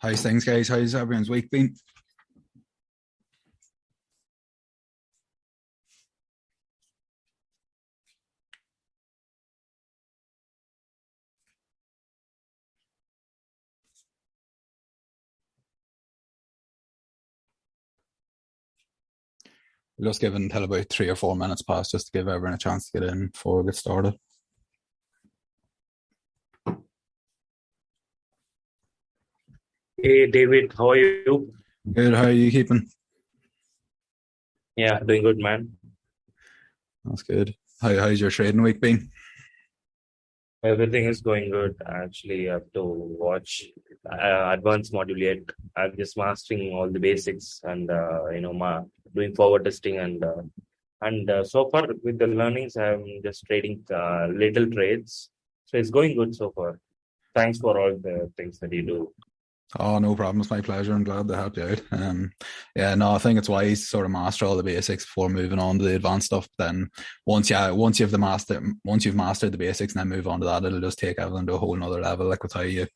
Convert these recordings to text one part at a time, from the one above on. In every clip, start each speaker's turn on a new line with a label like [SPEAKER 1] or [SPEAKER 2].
[SPEAKER 1] How's things, guys? How's everyone's week been? We'll just give it until about 3 or 4 minutes past just to give everyone a chance to get in before we get started.
[SPEAKER 2] Hey David, how are you?
[SPEAKER 1] Good, how are you keeping?
[SPEAKER 2] Yeah, doing good, man.
[SPEAKER 1] That's good. How's your trading week been?
[SPEAKER 2] Everything is going good. Actually, I have to watch advanced module yet. I'm just mastering all the basics and doing forward testing and so far with the learnings, I'm just trading little trades. So it's going good so far. Thanks for all the things that you do.
[SPEAKER 1] Oh, no problem. It's my pleasure. I'm glad to help you out. Yeah, no, I think it's wise to sort of master all the basics before moving on to the advanced stuff. Then once you've mastered the basics and then move on to that, it'll just take everything to a whole nother level. Like with how you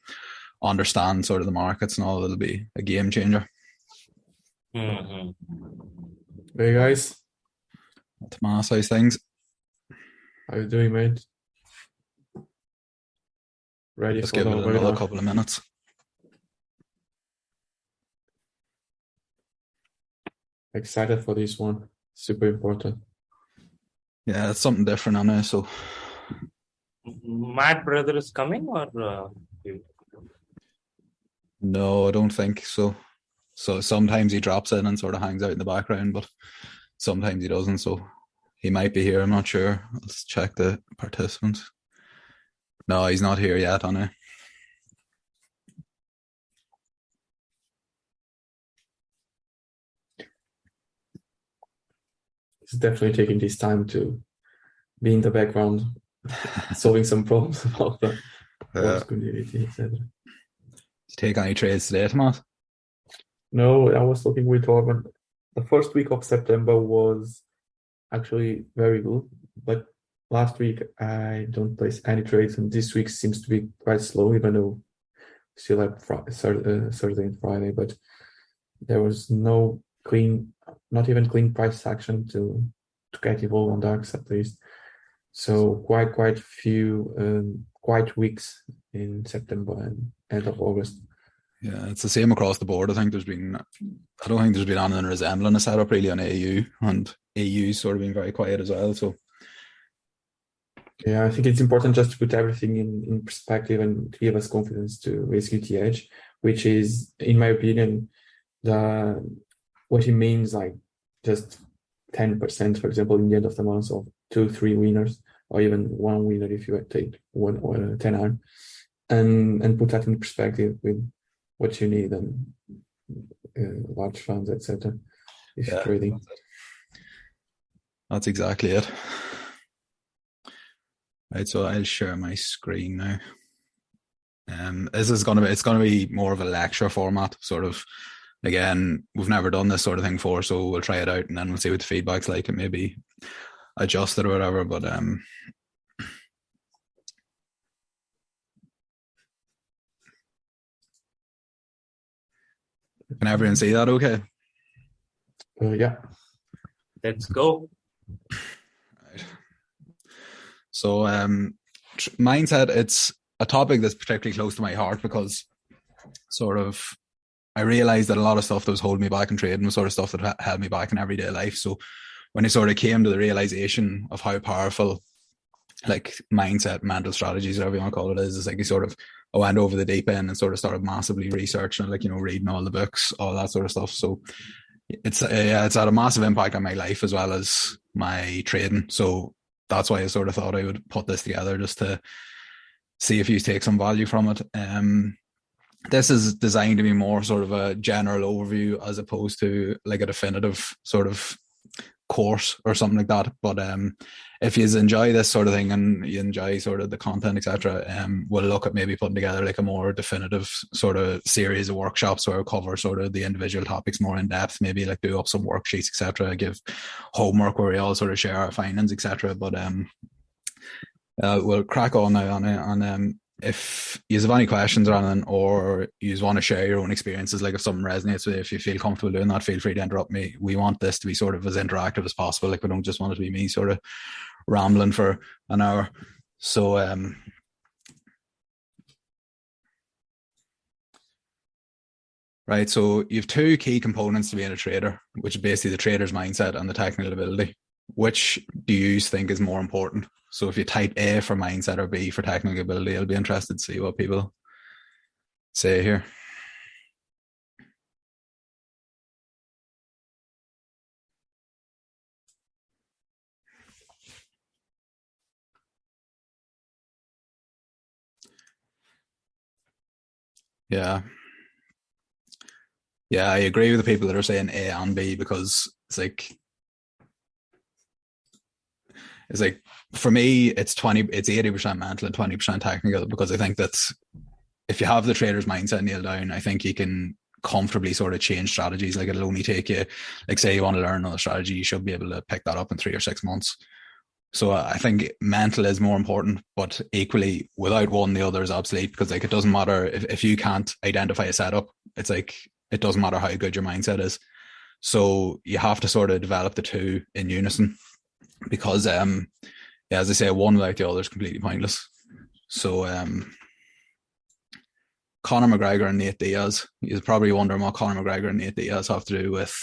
[SPEAKER 1] understand sort of the markets and all, it'll be a game changer.
[SPEAKER 2] hmm
[SPEAKER 3] Hey guys,
[SPEAKER 1] Tomas, how's things?
[SPEAKER 3] how you doing, mate? Ready
[SPEAKER 1] Just
[SPEAKER 3] for
[SPEAKER 1] give
[SPEAKER 3] the
[SPEAKER 1] it another
[SPEAKER 3] webinar?
[SPEAKER 1] couple of minutes.
[SPEAKER 3] Excited for this one. Super important.
[SPEAKER 1] Yeah, it's something different, I know. So
[SPEAKER 2] Matt brother is coming or you-
[SPEAKER 1] no, I don't think so. So sometimes he drops in and sort of hangs out in the background, but sometimes he doesn't. So he might be here. I'm not sure. Let's check the participants. No, he's not here yet, I know.
[SPEAKER 3] He's definitely taking this time to be in the background, solving some problems about the
[SPEAKER 1] Uh,
[SPEAKER 3] Force community, etc.
[SPEAKER 1] Did you take any trades today, Tomas?
[SPEAKER 3] No, I was talking with Torben. The first week of September was actually very good, but last week I don't place any trades, and this week seems to be quite slow, even though still have Thursday and Friday, but there was no clean, not even clean price action to get involved on darks at least. So quite few quiet weeks in September and end of August.
[SPEAKER 1] Yeah, it's the same across the board. I don't think there's been anything resembling a setup really on AU, and AU's sort of been very quiet as well. So
[SPEAKER 3] Yeah, I think it's important just to put everything in perspective and to give us confidence to basically TH, which is, in my opinion, the what it means, like just 10%, for example, in the end of the month of 2, 3 winners, or even one winner if you take one or 10 arm, and put that in perspective with what you need and large funds, etc. If you're
[SPEAKER 1] yeah,
[SPEAKER 3] trading.
[SPEAKER 1] that's exactly it. Right, so I'll share my screen now. It's gonna be more of a lecture format, sort of. Again, we've never done this sort of thing before, so we'll try it out and then we'll see what the feedback's like and maybe adjust it or whatever. But can everyone see that okay?
[SPEAKER 3] Yeah.
[SPEAKER 2] let's go.
[SPEAKER 1] Right. So mindset, it's a topic that's particularly close to my heart because sort of I realized that a lot of stuff that was holding me back in trading was sort of stuff that held me back in everyday life. So when I sort of came to the realization of how powerful like mindset, mental strategies, whatever you want to call it is, it's like I went over the deep end and sort of started massively researching, like, reading all the books, all that sort of stuff. So it's had a massive impact on my life as well as my trading. So that's why I sort of thought I would put this together just to see if you take some value from it. This is designed to be more sort of a general overview as opposed to like a definitive sort of course or something like that. But if you enjoy this sort of thing and you enjoy sort of the content, etc., we'll look at maybe putting together like a more definitive sort of series of workshops where we'll cover sort of the individual topics more in depth, maybe like do up some worksheets, etc., give homework where we all sort of share our findings, etc. But we'll crack on now on it. And if you have any questions or anything, or you just want to share your own experiences, like if something resonates with you, if you feel comfortable doing that, feel free to interrupt me. We want this to be sort of as interactive as possible. Like we don't just want it to be me sort of rambling for an hour. So right, so you have two key components to being a trader, which is basically the trader's mindset and the technical ability. Which do you think is more important? So if you type A for mindset or B for technical ability, I'll be interested to see what people say here. Yeah. Yeah, I agree with the people that are saying A and B, because it's like for me it's 80% mental and 20% technical, because I think that if you have the trader's mindset nailed down, I think you can comfortably sort of change strategies. Like it'll only take you, like say you want to learn another strategy, you should be able to pick that up in 3 or 6 months. So I think mental is more important, but equally without one, the other is obsolete, because like it doesn't matter if you can't identify a setup, it's like it doesn't matter how good your mindset is. So you have to sort of develop the two in unison, because yeah, as I say, one without the other is completely pointless. So Conor McGregor and Nate Diaz, you're probably wondering what Conor McGregor and Nate Diaz have to do with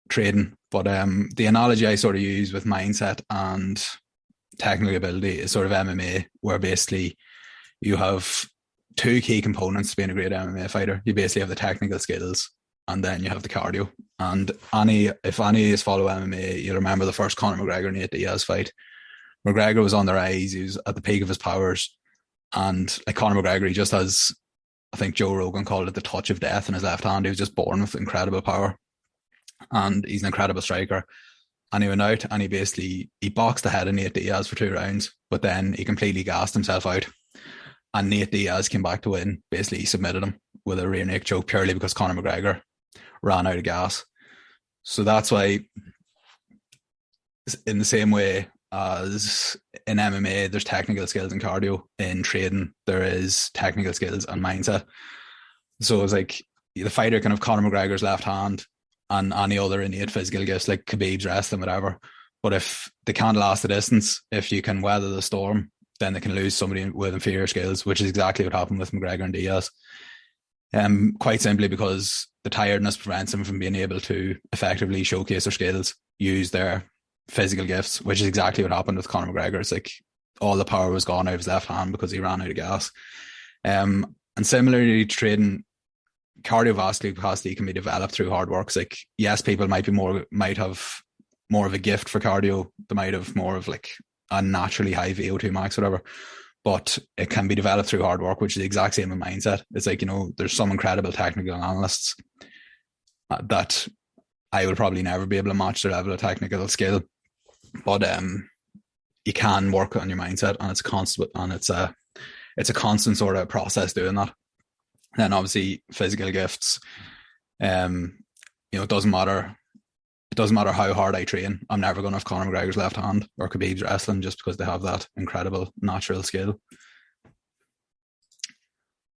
[SPEAKER 1] trading. But the analogy I sort of use with mindset and technical ability is sort of MMA, where basically you have two key components to being a great MMA fighter. You basically have the technical skills, and then you have the cardio. And if any is follow MMA, you'll remember the first Conor McGregor Nate Diaz fight. McGregor was on the rise, he was at the peak of his powers, and like Conor McGregor, he just has, I think Joe Rogan called it the touch of death in his left hand. He was just born with incredible power, and he's an incredible striker. And he went out and he boxed the head of Nate Diaz for 2 rounds, but then he completely gassed himself out. And Nate Diaz came back to win. Basically, he submitted him with a rear naked choke purely because Conor McGregor ran out of gas. So that's why, in the same way as in MMA, there's technical skills and cardio. In trading, there is technical skills and mindset. So it's like the fighter can have Conor McGregor's left hand and any other innate physical gifts, like Khabib's wrestling, whatever. But if they can't last the distance, if you can weather the storm, then they can lose somebody with inferior skills, which is exactly what happened with McGregor and Diaz. Quite simply because the tiredness prevents them from being able to effectively showcase their skills, use their physical gifts, which is exactly what happened with Conor McGregor. It's like all the power was gone out of his left hand because he ran out of gas. And similarly to trading, cardiovascular capacity can be developed through hard work. It's like, yes, people might have more of a gift for cardio. They might have more of like a naturally high VO2 max, whatever. But it can be developed through hard work, which is the exact same in mindset. It's like, there's some incredible technical analysts that I will probably never be able to match their level of technical skill. But you can work on your mindset, and it's constant, and it's a constant sort of process doing that. Then obviously physical gifts, it doesn't matter. It doesn't matter how hard I train. I'm never going to have Conor McGregor's left hand or Khabib's wrestling, just because they have that incredible natural skill.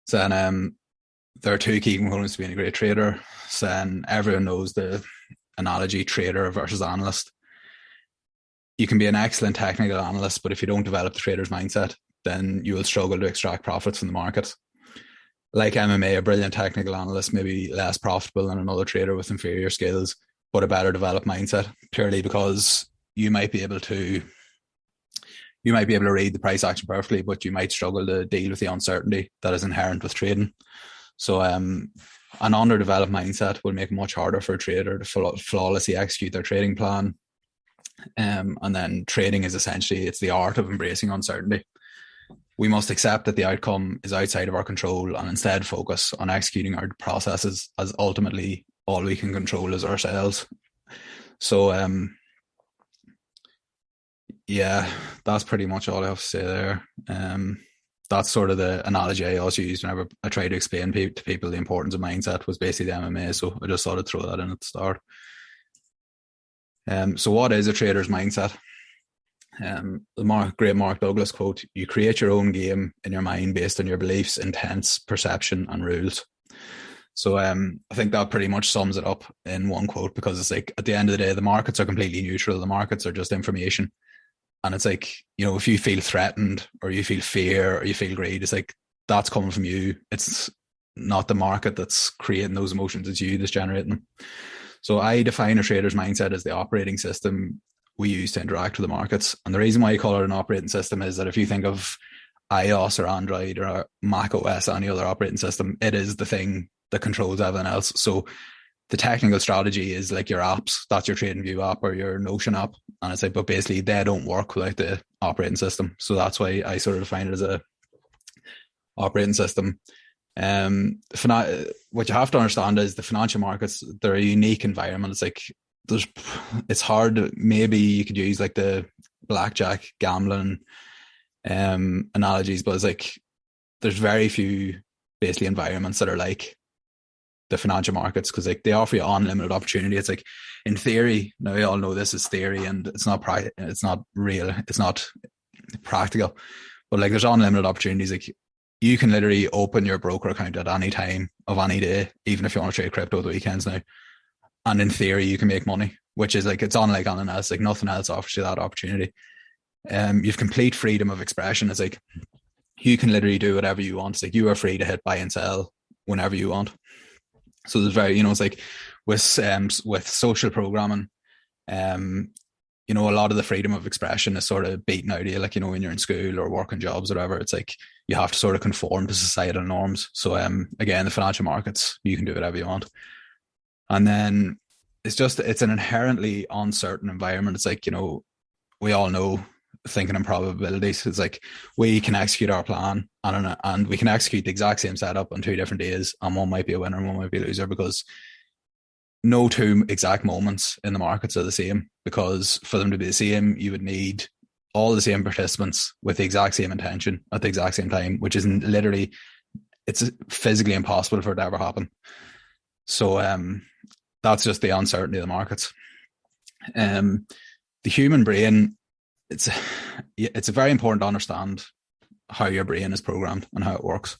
[SPEAKER 1] So then there are two key components to being a great trader. So then everyone knows the analogy trader versus analyst. You can be an excellent technical analyst, but if you don't develop the trader's mindset, then you will struggle to extract profits from the market. Like MMA, a brilliant technical analyst may be less profitable than another trader with inferior skills, but a better developed mindset, purely because you might be able to read the price action perfectly, but you might struggle to deal with the uncertainty that is inherent with trading. So an underdeveloped mindset will make it much harder for a trader to flawlessly execute their trading plan. And then trading is essentially, it's the art of embracing uncertainty. We must accept that the outcome is outside of our control and instead focus on executing our processes, as ultimately all we can control is ourselves. So yeah, that's pretty much all I have to say there. That's sort of the analogy I also use whenever I try to explain to people the importance of mindset, was basically the MMA. So I just thought I'd throw that in at the start. So what is a trader's mindset? Great Mark Douglas quote: "You create your own game in your mind based on your beliefs, intents, perception, and rules." So I think that pretty much sums it up in one quote, because it's like, at the end of the day, the markets are completely neutral. The markets are just information. And it's like, if you feel threatened or you feel fear or you feel greed, it's like, that's coming from you. It's not the market that's creating those emotions. It's you that's generating them. So I define a trader's mindset as the operating system we use to interact with the markets. And the reason why I call it an operating system is that if you think of iOS or Android or Mac OS, any other operating system, it is the thing that controls everything else. So the technical strategy is like your apps. That's your TradingView app or your Notion app. And it's like, but basically they don't work without the operating system. So that's why I sort of define it as a operating system. What you have to understand is the financial markets, they're a unique environment. It's like, it's hard. Maybe you could use like the blackjack gambling analogies, but it's like, there's very few basically environments that are like the financial markets, because like they offer you unlimited opportunity. It's like, in theory, now we all know this is theory and it's not real, it's not practical, but like there's unlimited opportunities. Like you can literally open your broker account at any time of any day, even if you want to trade crypto the weekends now, and in theory you can make money, which is like, it's unlike anything else. Like nothing else offers you that opportunity. You've complete freedom of expression. It's like you can literally do whatever you want. It's like you are free to hit buy and sell whenever you want. So there's it's like with social programming, a lot of the freedom of expression is sort of beaten out of you. Like, when you're in school or working jobs or whatever, it's like you have to sort of conform to societal norms. So again, the financial markets, you can do whatever you want. And then it's an inherently uncertain environment. It's like, we all know, thinking in probabilities, it's like we can execute our plan and we can execute the exact same setup on 2 different days, and one might be a winner and one might be a loser, because no 2 exact moments in the markets are the same. Because for them to be the same, you would need all the same participants with the exact same intention at the exact same time, which is literally, it's physically impossible for it to ever happen. So that's just the uncertainty of the markets. The human brain, it's very important to understand how your brain is programmed and how it works.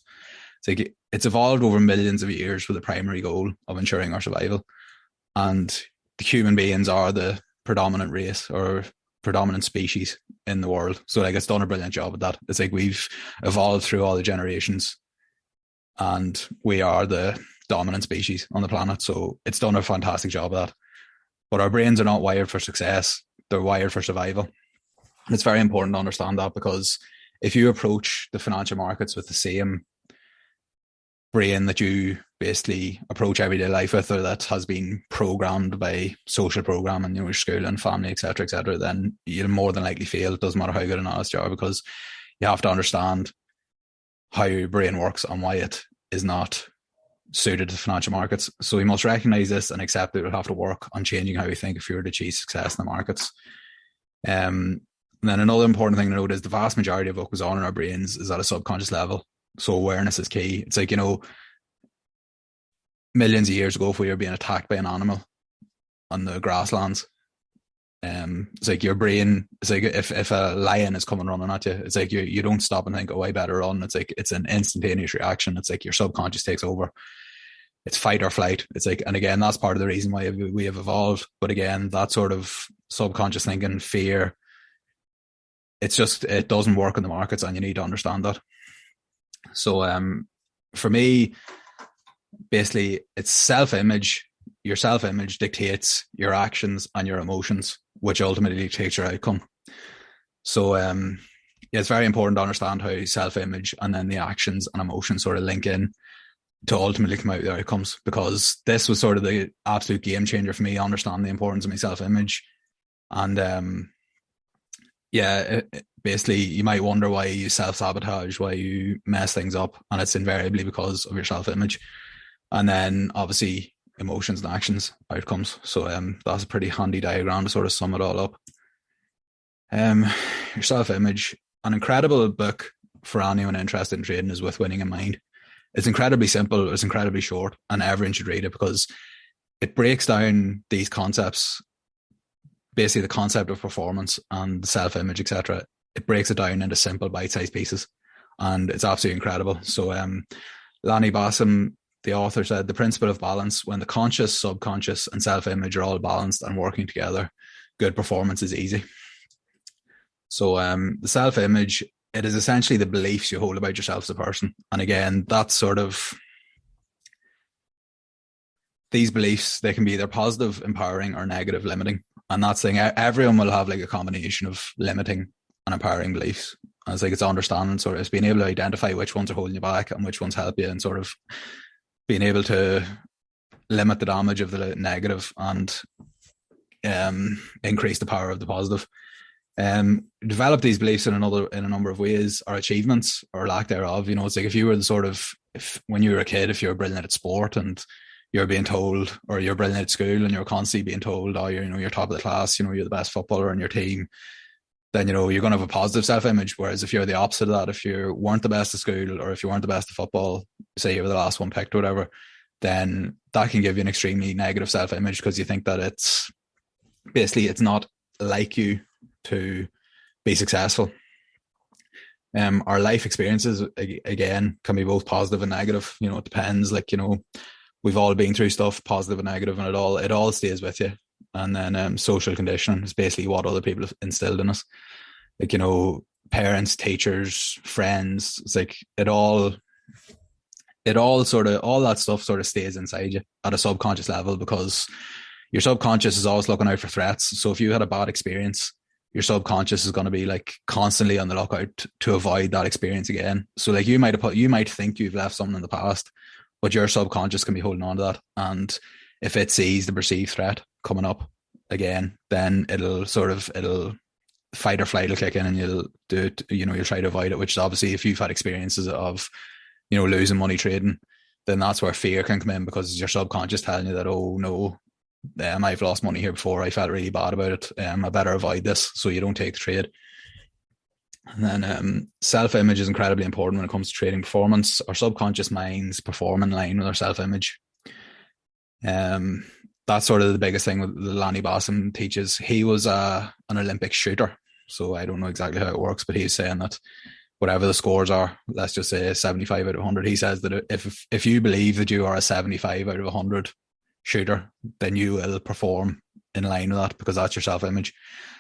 [SPEAKER 1] It's like it's evolved over millions of years with the primary goal of ensuring our survival. And the human beings are the predominant race or predominant species in the world. So like, it's done a brilliant job at that. It's like we've evolved through all the generations and we are the dominant species on the planet. So it's done a fantastic job of that. But our brains are not wired for success. They're wired for survival. And it's very important to understand that, because if you approach the financial markets with the same brain that you basically approach everyday life with, or that has been programmed by social programming, your school and family, etc., then you'll more than likely fail. It doesn't matter how good an honest you are, because you have to understand how your brain works and why it is not suited to financial markets. So we must recognize this and accept that we'll have to work on changing how we think if we were to achieve success in the markets. And then another important thing to note is the vast majority of what goes on in our brains is at a subconscious level. So awareness is key. It's like, millions of years ago, if we were being attacked by an animal on the grasslands, it's like your brain, it's like if a lion is coming running at you, it's like you don't stop and think, oh, I better run. It's like it's an instantaneous reaction. It's like your subconscious takes over. It's fight or flight. It's like, and again, that's part of the reason why we have evolved. But again, that sort of subconscious thinking, fear, it doesn't work in the markets, and you need to understand that. So for me, basically, it's self-image. Your self-image dictates your actions and your emotions, which ultimately dictates your outcome. So it's very important to understand how self-image and then the actions and emotions sort of link in to ultimately come out with the outcomes, because this was sort of the absolute game changer for me, understanding the importance of my self-image. And basically you might wonder why you self-sabotage, why you mess things up, and it's invariably because of your self-image. And then obviously emotions and actions, outcomes. So that's a pretty handy diagram to sort of sum it all up. Your self-image, an incredible book for anyone interested in trading is With Winning in Mind. It's incredibly simple, it's incredibly short, and everyone should read it because it breaks down these concepts basically the concept of performance and self-image, etc. It breaks it down into simple bite-sized pieces, and it's absolutely incredible. So Lanny Bassam, the author, said the principle of balance: when the conscious, subconscious, and self-image are all balanced and working together, good performance is easy. So the self-image, it is essentially the beliefs you hold about yourself as a person. And again, that's sort of, these beliefs, they can be either positive, empowering, or negative, limiting. And that's the thing, everyone will have like a combination of limiting and empowering beliefs. And it's like, it's understanding, sort of, it's being able to identify which ones are holding you back and which ones help you, and sort of being able to limit the damage of the negative and increase the power of the positive. Develop these beliefs in a number of ways, or achievements or lack thereof. You know, it's like if you were the sort of, when you were a kid, if you were brilliant at sport and you're being told, or you're brilliant at school and you're constantly being told, oh, you're top of the class, you're the best footballer on your team, then you're going to have a positive self-image. Whereas if you're the opposite of that, if you weren't the best at school, or if you weren't the best at football, say you were the last one picked or whatever, then that can give you an extremely negative self-image, because you think that it's not like you to be successful. Our life experiences, again, can be both positive and negative. It depends. We've all been through stuff, positive and negative, and it all stays with you. And then social conditioning is basically what other people have instilled in us. Parents, teachers, friends. It's like all that stuff sort of stays inside you at a subconscious level, because your subconscious is always looking out for threats. So if you had a bad experience, your subconscious is going to be like constantly on the lookout to avoid that experience again. So like you might think you've left something in the past, but your subconscious can be holding on to that. And if it sees the perceived threat coming up again, then it'll fight or flight will kick in, and you'll try to avoid it, which is obviously, if you've had experiences of, losing money trading, then that's where fear can come in, because it's your subconscious telling you that, oh no, I've lost money here before, I felt really bad about it, I better avoid this, so you don't take the trade. And then self-image is incredibly important when it comes to trading performance. Our subconscious minds perform in line with our self-image. That's sort of the biggest thing that Lanny Bassam teaches. He was an Olympic shooter, so I don't know exactly how it works, but he's saying that whatever the scores are, let's just say 75 out of 100, he says that if you believe that you are a 75 out of 100 shooter, then you will perform in line with that, because that's your self-image.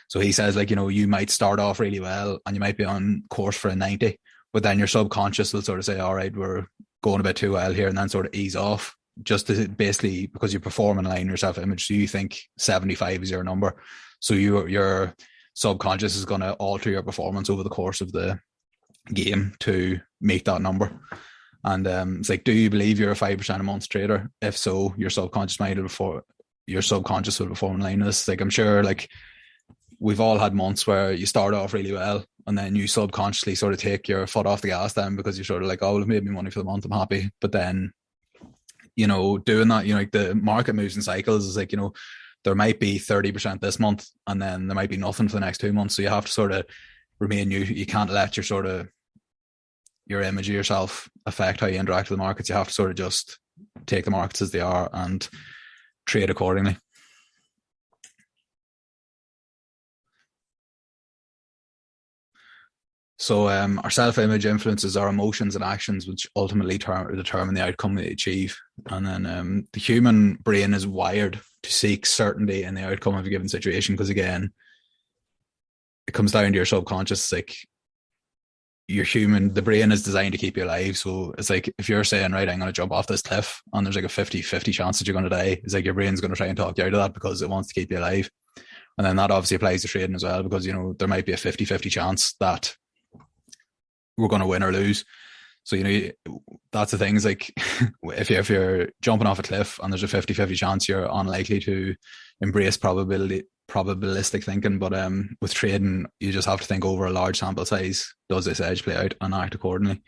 [SPEAKER 1] So he says, you might start off really well and you might be on course for a 90, but then your subconscious will sort of say, all right, we're going a bit too well here, and then sort of ease off, just to basically, because you perform in line with your self-image. So you think 75 is your number, so your subconscious is going to alter your performance over the course of the game to make that number. And it's like, do you believe you're a 5% a month trader? If so, your subconscious will perform in line with this. I'm sure we've all had months where you start off really well, and then you subconsciously sort of take your foot off the gas then, because you're sort of like, oh, well, I've made me money for the month, I'm happy. But then, doing that, the market moves in cycles. It's there might be 30% this month, and then there might be nothing for the next 2 months. So you have to sort of remain you can't let your image of yourself affect how you interact with the markets. You have to sort of just take the markets as they are and trade accordingly. So our self-image influences our emotions and actions, which ultimately determine the outcome they achieve. And then the human brain is wired to seek certainty in the outcome of a given situation, because again, it comes down to your subconscious. The brain is designed to keep you alive. So it's like, if you're saying, right, I'm going to jump off this cliff, and there's like a 50-50 chance that you're going to die, it's like your brain's going to try and talk you out of that, because it wants to keep you alive. And then that obviously applies to trading as well, because there might be a 50-50 chance that we're going to win or lose. So that's the thing, is like, if you're jumping off a cliff and there's a 50-50 chance, you're unlikely to embrace probabilistic thinking. But with trading, you just have to think over a large sample size. Does this edge play out, and act accordingly?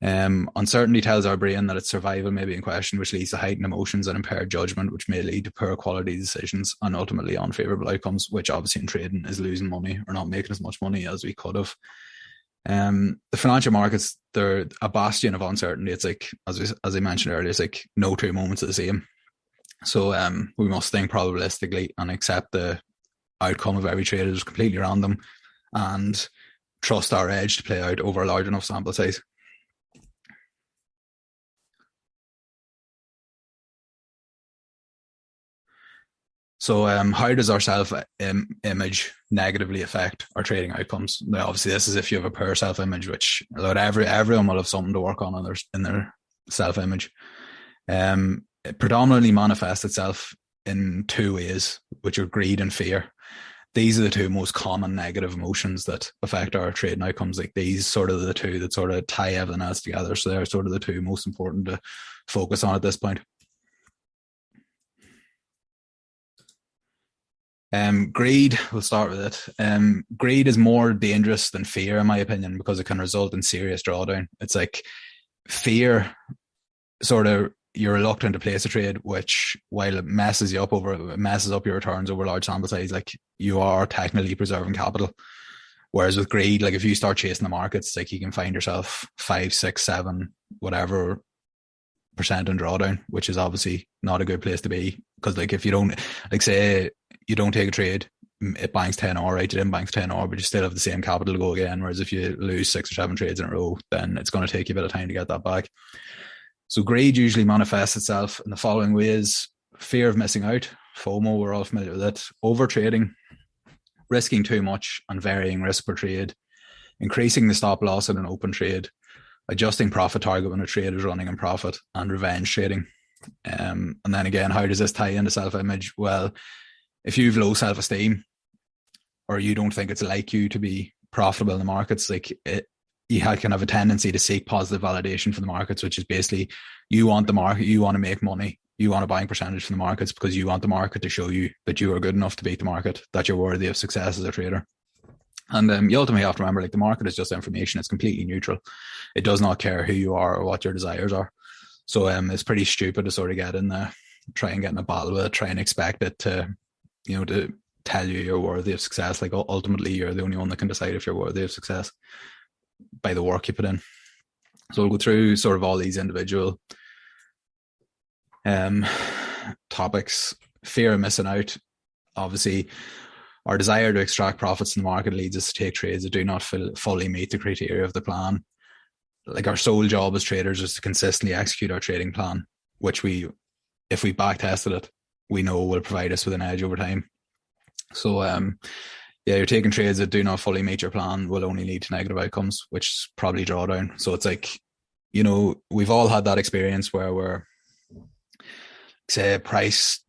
[SPEAKER 1] Uncertainty tells our brain that its survival may be in question, which leads to heightened emotions and impaired judgment, which may lead to poor quality decisions and ultimately unfavorable outcomes, which obviously in trading is losing money or not making as much money as we could have. The financial markets, they're a bastion of uncertainty. It's like, as I mentioned earlier, it's like no two moments are the same. So we must think probabilistically and accept the outcome of every trade is completely random, and trust our edge to play out over a large enough sample size. So how does our self-image negatively affect our trading outcomes? Now, obviously, this is if you have a poor self-image, which everyone will have something to work on in their self-image. It predominantly manifests itself in two ways, which are greed and fear. These are the two most common negative emotions that affect our trading outcomes. Like, these sort of the two that sort of tie everything else together. So they're sort of the two most important to focus on at this point. Greed, we'll start with it. Greed is more dangerous than fear, in my opinion, because it can result in serious drawdown. It's like fear, sort of, you're reluctant to place a trade, which, while it messes up your returns over large sample size, like, you are technically preserving capital. Whereas with greed, like, if you start chasing the markets, like, you can find yourself 5, 6, 7, whatever % in drawdown, which is obviously not a good place to be. Because, like, if you don't, like, say you don't take a trade, it banks 10R, right? It didn't banks 10R, but you still have the same capital to go again. Whereas if you lose 6 or 7 trades in a row, then it's going to take you a bit of time to get that back. So greed usually manifests itself in the following ways: fear of missing out, FOMO, we're all familiar with it; over trading, risking too much and varying risk per trade, increasing the stop loss in an open trade, adjusting profit target when a trade is running in profit, and revenge trading. And then again, how does this tie into self-image? Well, if you've low self-esteem, or you don't think it's like you to be profitable in the markets, like, you can have a tendency to seek positive validation from the markets, which is basically, you want the market, you want to make money, you want a buying percentage from the markets because you want the market to show you that you are good enough to beat the market, that you're worthy of success as a trader. And you ultimately have to remember, like, the market is just information. It's completely neutral. It does not care who you are or what your desires are. So it's pretty stupid to sort of get in there, try and get in a battle with it, try and expect it to, to tell you you're worthy of success. Like, ultimately, you're the only one that can decide if you're worthy of success by the work you put in. So we'll go through sort of all these individual topics. Fear of missing out. Obviously, our desire to extract profits in the market leads us to take trades that do not fully meet the criteria of the plan. Like, our sole job as traders is to consistently execute our trading plan, which if we back tested it, we know will provide us with an edge over time. So you're taking trades that do not fully meet your plan will only lead to negative outcomes, which is probably drawdown. So it's like, we've all had that experience where we're, say, price,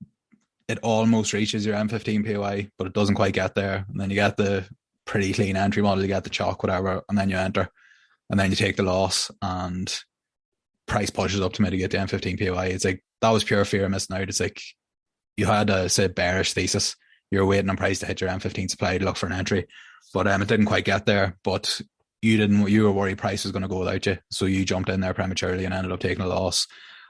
[SPEAKER 1] it almost reaches your M15 POI, but it doesn't quite get there. And then you get the pretty clean entry model, you get the chalk, whatever, and then you enter, and then you take the loss, and price pushes up to mitigate the M15 POI. It's like, that was pure fear of missing out. It's like, you had a, say, bearish thesis. You're waiting on price to hit your M15 supply to look for an entry, but it didn't quite get there. But you were worried price was going to go without you, so you jumped in there prematurely and ended up taking a loss.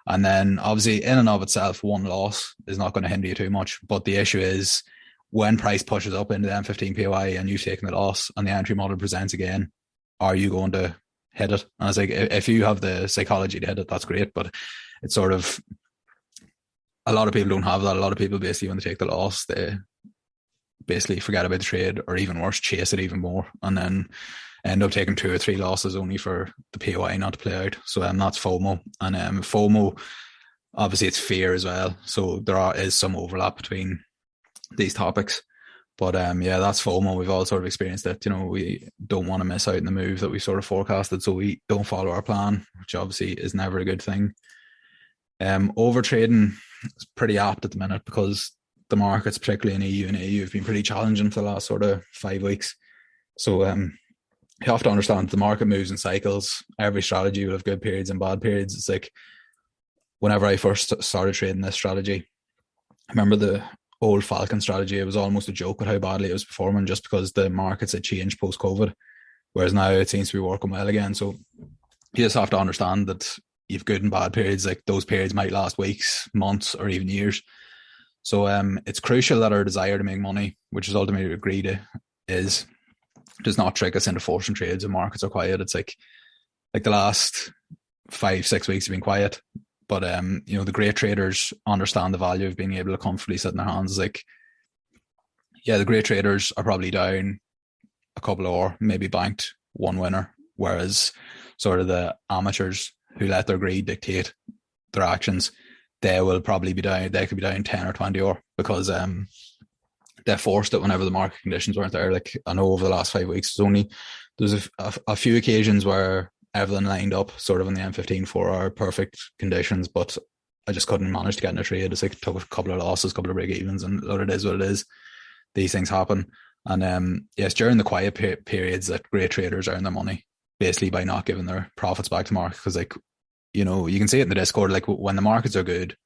[SPEAKER 1] And then, obviously, in and of itself, one loss is not going to hinder you too much. But the issue is, when price pushes up into the M15 POI and you've taken the loss and the entry model presents again, are you going to hit it? And it's like, if you have the psychology to hit it, that's great. But it's sort of, a lot of people don't have that. A lot of people, basically, when they take the loss, they basically forget about the trade, or even worse, chase it even more, and then end up taking 2 or 3 losses only for the POI not to play out. So that's FOMO. And FOMO, obviously, it's fear as well. So there is some overlap between these topics. But that's FOMO. We've all sort of experienced it. We don't want to miss out in the move that we sort of forecasted, so we don't follow our plan, which obviously is never a good thing. Over trading is pretty apt at the minute, because the markets, particularly in EU and AU, have been pretty challenging for the last sort of 5 weeks. So you have to understand the market moves in cycles. Every strategy will have good periods and bad periods. It's like, whenever I first started trading this strategy, I remember the old Falcon strategy, it was almost a joke with how badly it was performing, just because the markets had changed post-COVID, whereas now it seems to be working well again. So you just have to understand that you've good and bad periods. Like, those periods might last weeks, months, or even years. So it's crucial that our desire to make money, which is ultimately what greed is, does not trick us into forcing trades when markets are quiet. It's like the last 5-6 weeks have been quiet, but the great traders understand the value of being able to comfortably sit in their hands. Like, yeah, the great traders are probably down a couple or maybe banked one winner, whereas sort of the amateurs who let their greed dictate their actions, they will probably be down. They could be down 10 or 20 or because they forced it whenever the market conditions weren't there. Like I know over the last 5 weeks, there's a few occasions where everything lined up sort of in the M15 for our perfect conditions, but I just couldn't manage to get in a trade. It's like took a couple of losses, a couple of break evens, and what it is. These things happen. And yes, during the quiet periods that great traders earn their money basically by not giving their profits back to market. Because like, you know, you can see it in the Discord, like when the markets are good,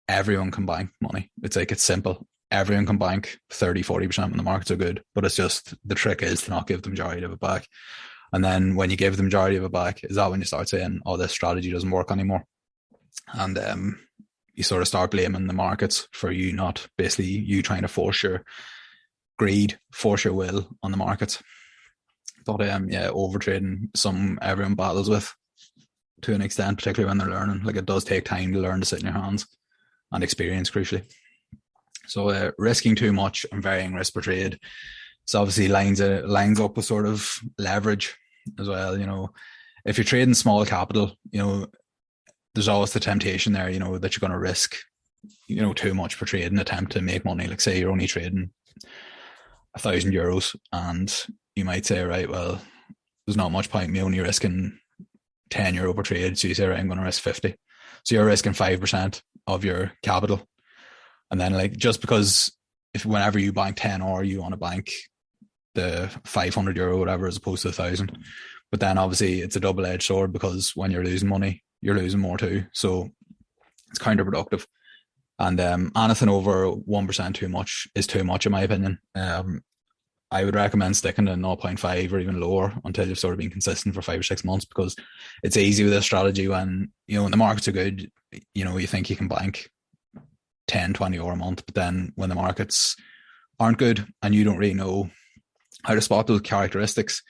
[SPEAKER 1] everyone can bank money. It's like, it's simple. Everyone can bank 30-40% when the markets are good, but it's just the trick is to not give the majority of it back. And then when you give the majority of it back, is that when you start saying, oh, this strategy doesn't work anymore? And you sort of start blaming the markets for you not, basically you trying to force your greed, force your will on the markets. But yeah, overtrading everyone battles with to an extent, particularly when they're learning. Like it does take time to learn to sit in your hands and experience, crucially. So risking too much and varying risk per trade. So obviously lines up with sort of leverage as well. You know, if you're trading small capital, you know, there's always the temptation there, you know, that you're going to risk, you know, too much per trade and attempt to make money. Like say you're only trading €1,000 and you might say, right, well, there's not much point in me only risking €10 per trade. So you say, right, I'm going to risk 50. So you're risking 5% of your capital. And then like, just because if whenever you bank 10 or you want to bank the €500 whatever as opposed to 1,000, but then obviously it's a double-edged sword because when you're losing money, you're losing more too. So it's counterproductive. And anything over 1% too much is too much in my opinion. I would recommend sticking to 0.5 or even lower until you've sort of been consistent for 5 or 6 months, because it's easy with this strategy when, you know, when the markets are good, you know, you think you can bank 10-20 or a month, but then when the markets aren't good and you don't really know how to spot those characteristics,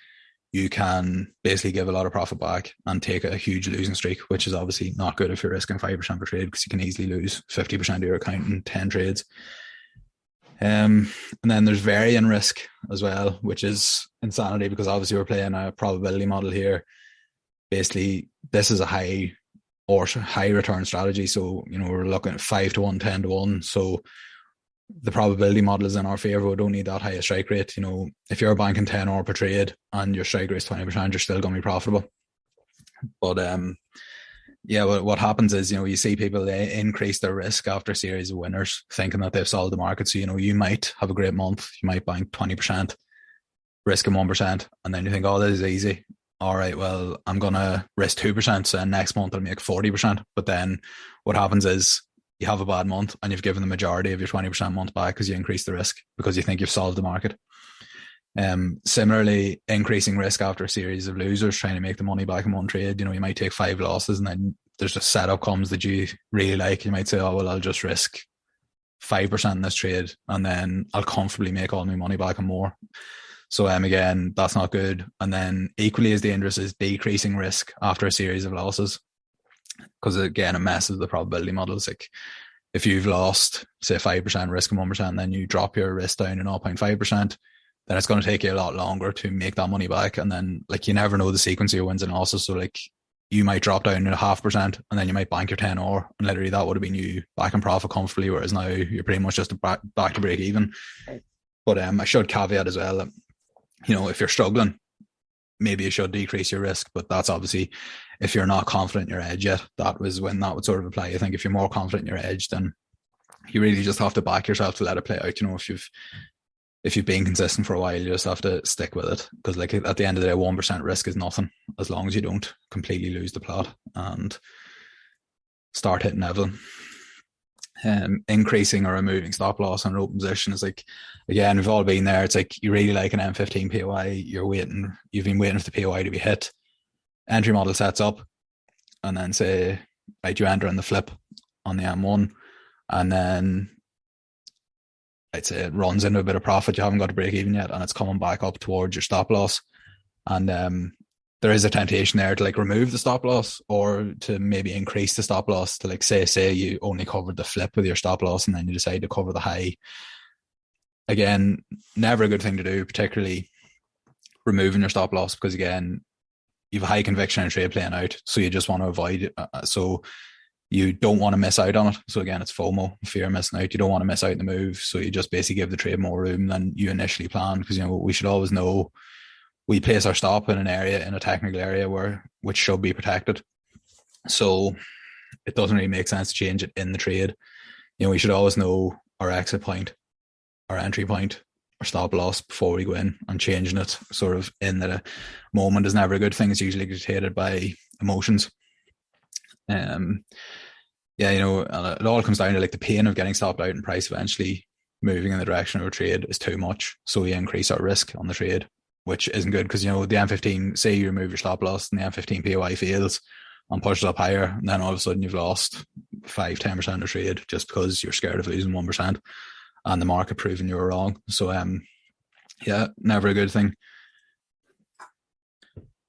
[SPEAKER 1] you can basically give a lot of profit back and take a huge losing streak, which is obviously not good if you're risking 5% per trade, because you can easily lose 50% of your account in 10 trades. And then there's varying risk as well, which is insanity because obviously we're playing a probability model here. Basically, this is a high return strategy. So, you know, we're looking at 5 to 1, 10 to 1. So the probability model is in our favor. We don't need that high a strike rate. You know, if you're banking 10 or per trade and your strike rate is 20%, you're still going to be profitable. But yeah, what happens is, you know, you see people, they increase their risk after a series of winners, thinking that they've solved the market. So, you know, you might have a great month, you might bank 20%, risking 1%, and then you think, oh, this is easy. All right, well, I'm going to risk 2%, so next month I'll make 40%. But then what happens is you have a bad month and you've given the majority of your 20% month back because you increase the risk because you think you've solved the market. Similarly, increasing risk after a series of losers, trying to make the money back in one trade. You know, you might take 5 losses and then there's a setup comes that you really like. You might say, oh, well, I'll just risk 5% in this trade and then I'll comfortably make all my money back and more. So again, that's not good. And then equally as dangerous is decreasing risk after a series of losses, because again, it messes the probability models. Like if you've lost, say 5% risk and 1%, and then you drop your risk down to 0.5%, then it's going to take you a lot longer to make that money back. And then like you never know the sequence of your wins and losses. So like you might drop down to 0.5% and then you might bank your 10 or, and literally that would have been you back in profit comfortably, whereas now you're pretty much just back to break even. But I should caveat as well that, you know, if you're struggling, maybe you should decrease your risk, but that's obviously if you're not confident in your edge yet. That was when that would sort of apply. I think if you're more confident in your edge, then you really just have to back yourself to let it play out. You know, if you've been consistent for a while, you just have to stick with it, because like at the end of the day, 1% risk is nothing as long as you don't completely lose the plot and start hitting everything. Increasing or removing stop loss on open position is like, again, we've all been there. It's like you really like an M15 POI, you've been waiting for the POI to be hit. Entry model sets up, and then say, right, you enter in the flip on the M1, and then I'd say it runs into a bit of profit. You haven't got to break even yet, and it's coming back up towards your stop loss. And there is a temptation there to like remove the stop loss or to maybe increase the stop loss to like say you only covered the flip with your stop loss and then you decide to cover the high. again, never a good thing to do, particularly removing your stop loss, because again, you have a high conviction in a trade playing out, so you just want to avoid it. So you don't want to miss out on it. So again, it's FOMO, fear of missing out. You don't want to miss out in the move, so you just basically give the trade more room than you initially planned, because we should always know we place our stop in an area, in a technical area which should be protected. So it doesn't really make sense to change it in the trade. We should always know our exit point, our entry point, our stop loss before we go in, and changing it sort of in the moment is never a good thing. It's usually dictated by emotions. It all comes down to like the pain of getting stopped out in price eventually moving in the direction of a trade is too much. So we increase our risk on the trade, which isn't good, because the M15, say you remove your stop loss and the M15 POI fails and pushes up higher, and then all of a sudden you've lost 5-10% of trade just because you're scared of losing 1% and the market proving you were wrong. So never a good thing.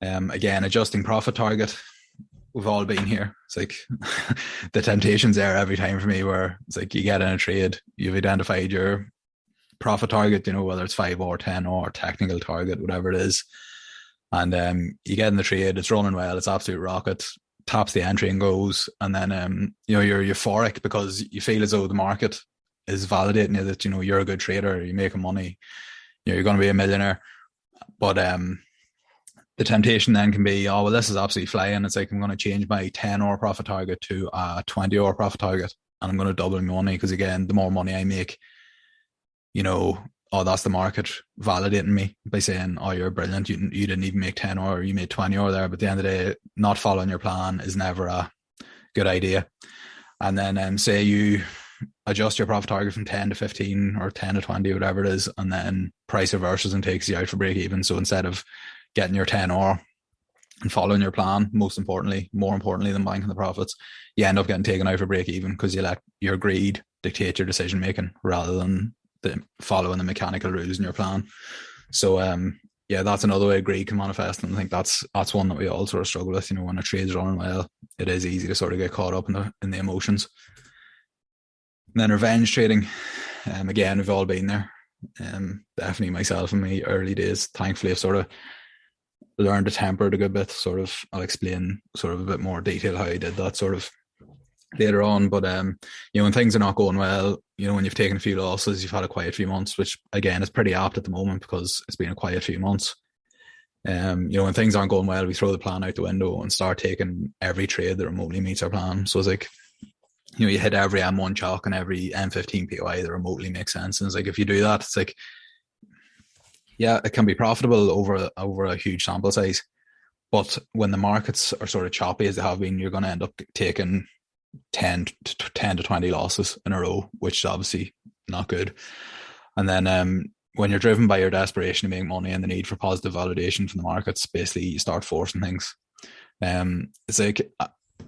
[SPEAKER 1] Again, adjusting profit target. We've all been here. It's like the temptation's there every time for me, where it's like you get in a trade, you've identified your profit target, whether it's 5 or 10 or technical target, whatever it is. And you get in the trade, it's running well, it's absolute rocket, taps the entry and goes. And then, you're euphoric because you feel as though the market is validating you that, you're a good trader, you're making money, you're going to be a millionaire. But the temptation then can be, oh, well, this is absolutely flying. It's like, I'm going to change my 10-hour profit target to a 20-hour profit target, and I'm going to double my money, because again, the more money I make, that's the market validating me by saying, oh, you're brilliant, you didn't even make 10 or you made 20 or there. But at the end of the day, not following your plan is never a good idea. And then say you adjust your profit target from 10 to 15 or 10 to 20, whatever it is, and then price reverses and takes you out for break even. So instead of getting your 10R and following your plan, more importantly than banking the profits, you end up getting taken out for break even because you let your greed dictate your decision making rather than following the mechanical rules in your plan. So that's another way greed can manifest, and I think that's one that we all sort of struggle with. When a trade's running well, it is easy to sort of get caught up in the emotions. And then revenge trading, again, we've all been there. Definitely myself in my early days. Thankfully, I've sort of learned to temper it a good bit. I'll explain sort of a bit more detail how I did that sort of later on. But when things are not going well, when you've taken a few losses, you've had a quiet few months, which again is pretty apt at the moment because it's been a quiet few months. When things aren't going well, we throw the plan out the window and start taking every trade that remotely meets our plan. So it's like, you hit every M1 chalk and every M15 POI that remotely makes sense. And it's like, if you do that, it's like, yeah, it can be profitable over a huge sample size. But when the markets are sort of choppy as they have been, you're going to end up taking 10 to 20 losses in a row, which is obviously not good. And then when you're driven by your desperation to make money and the need for positive validation from the markets, basically you start forcing things. It's like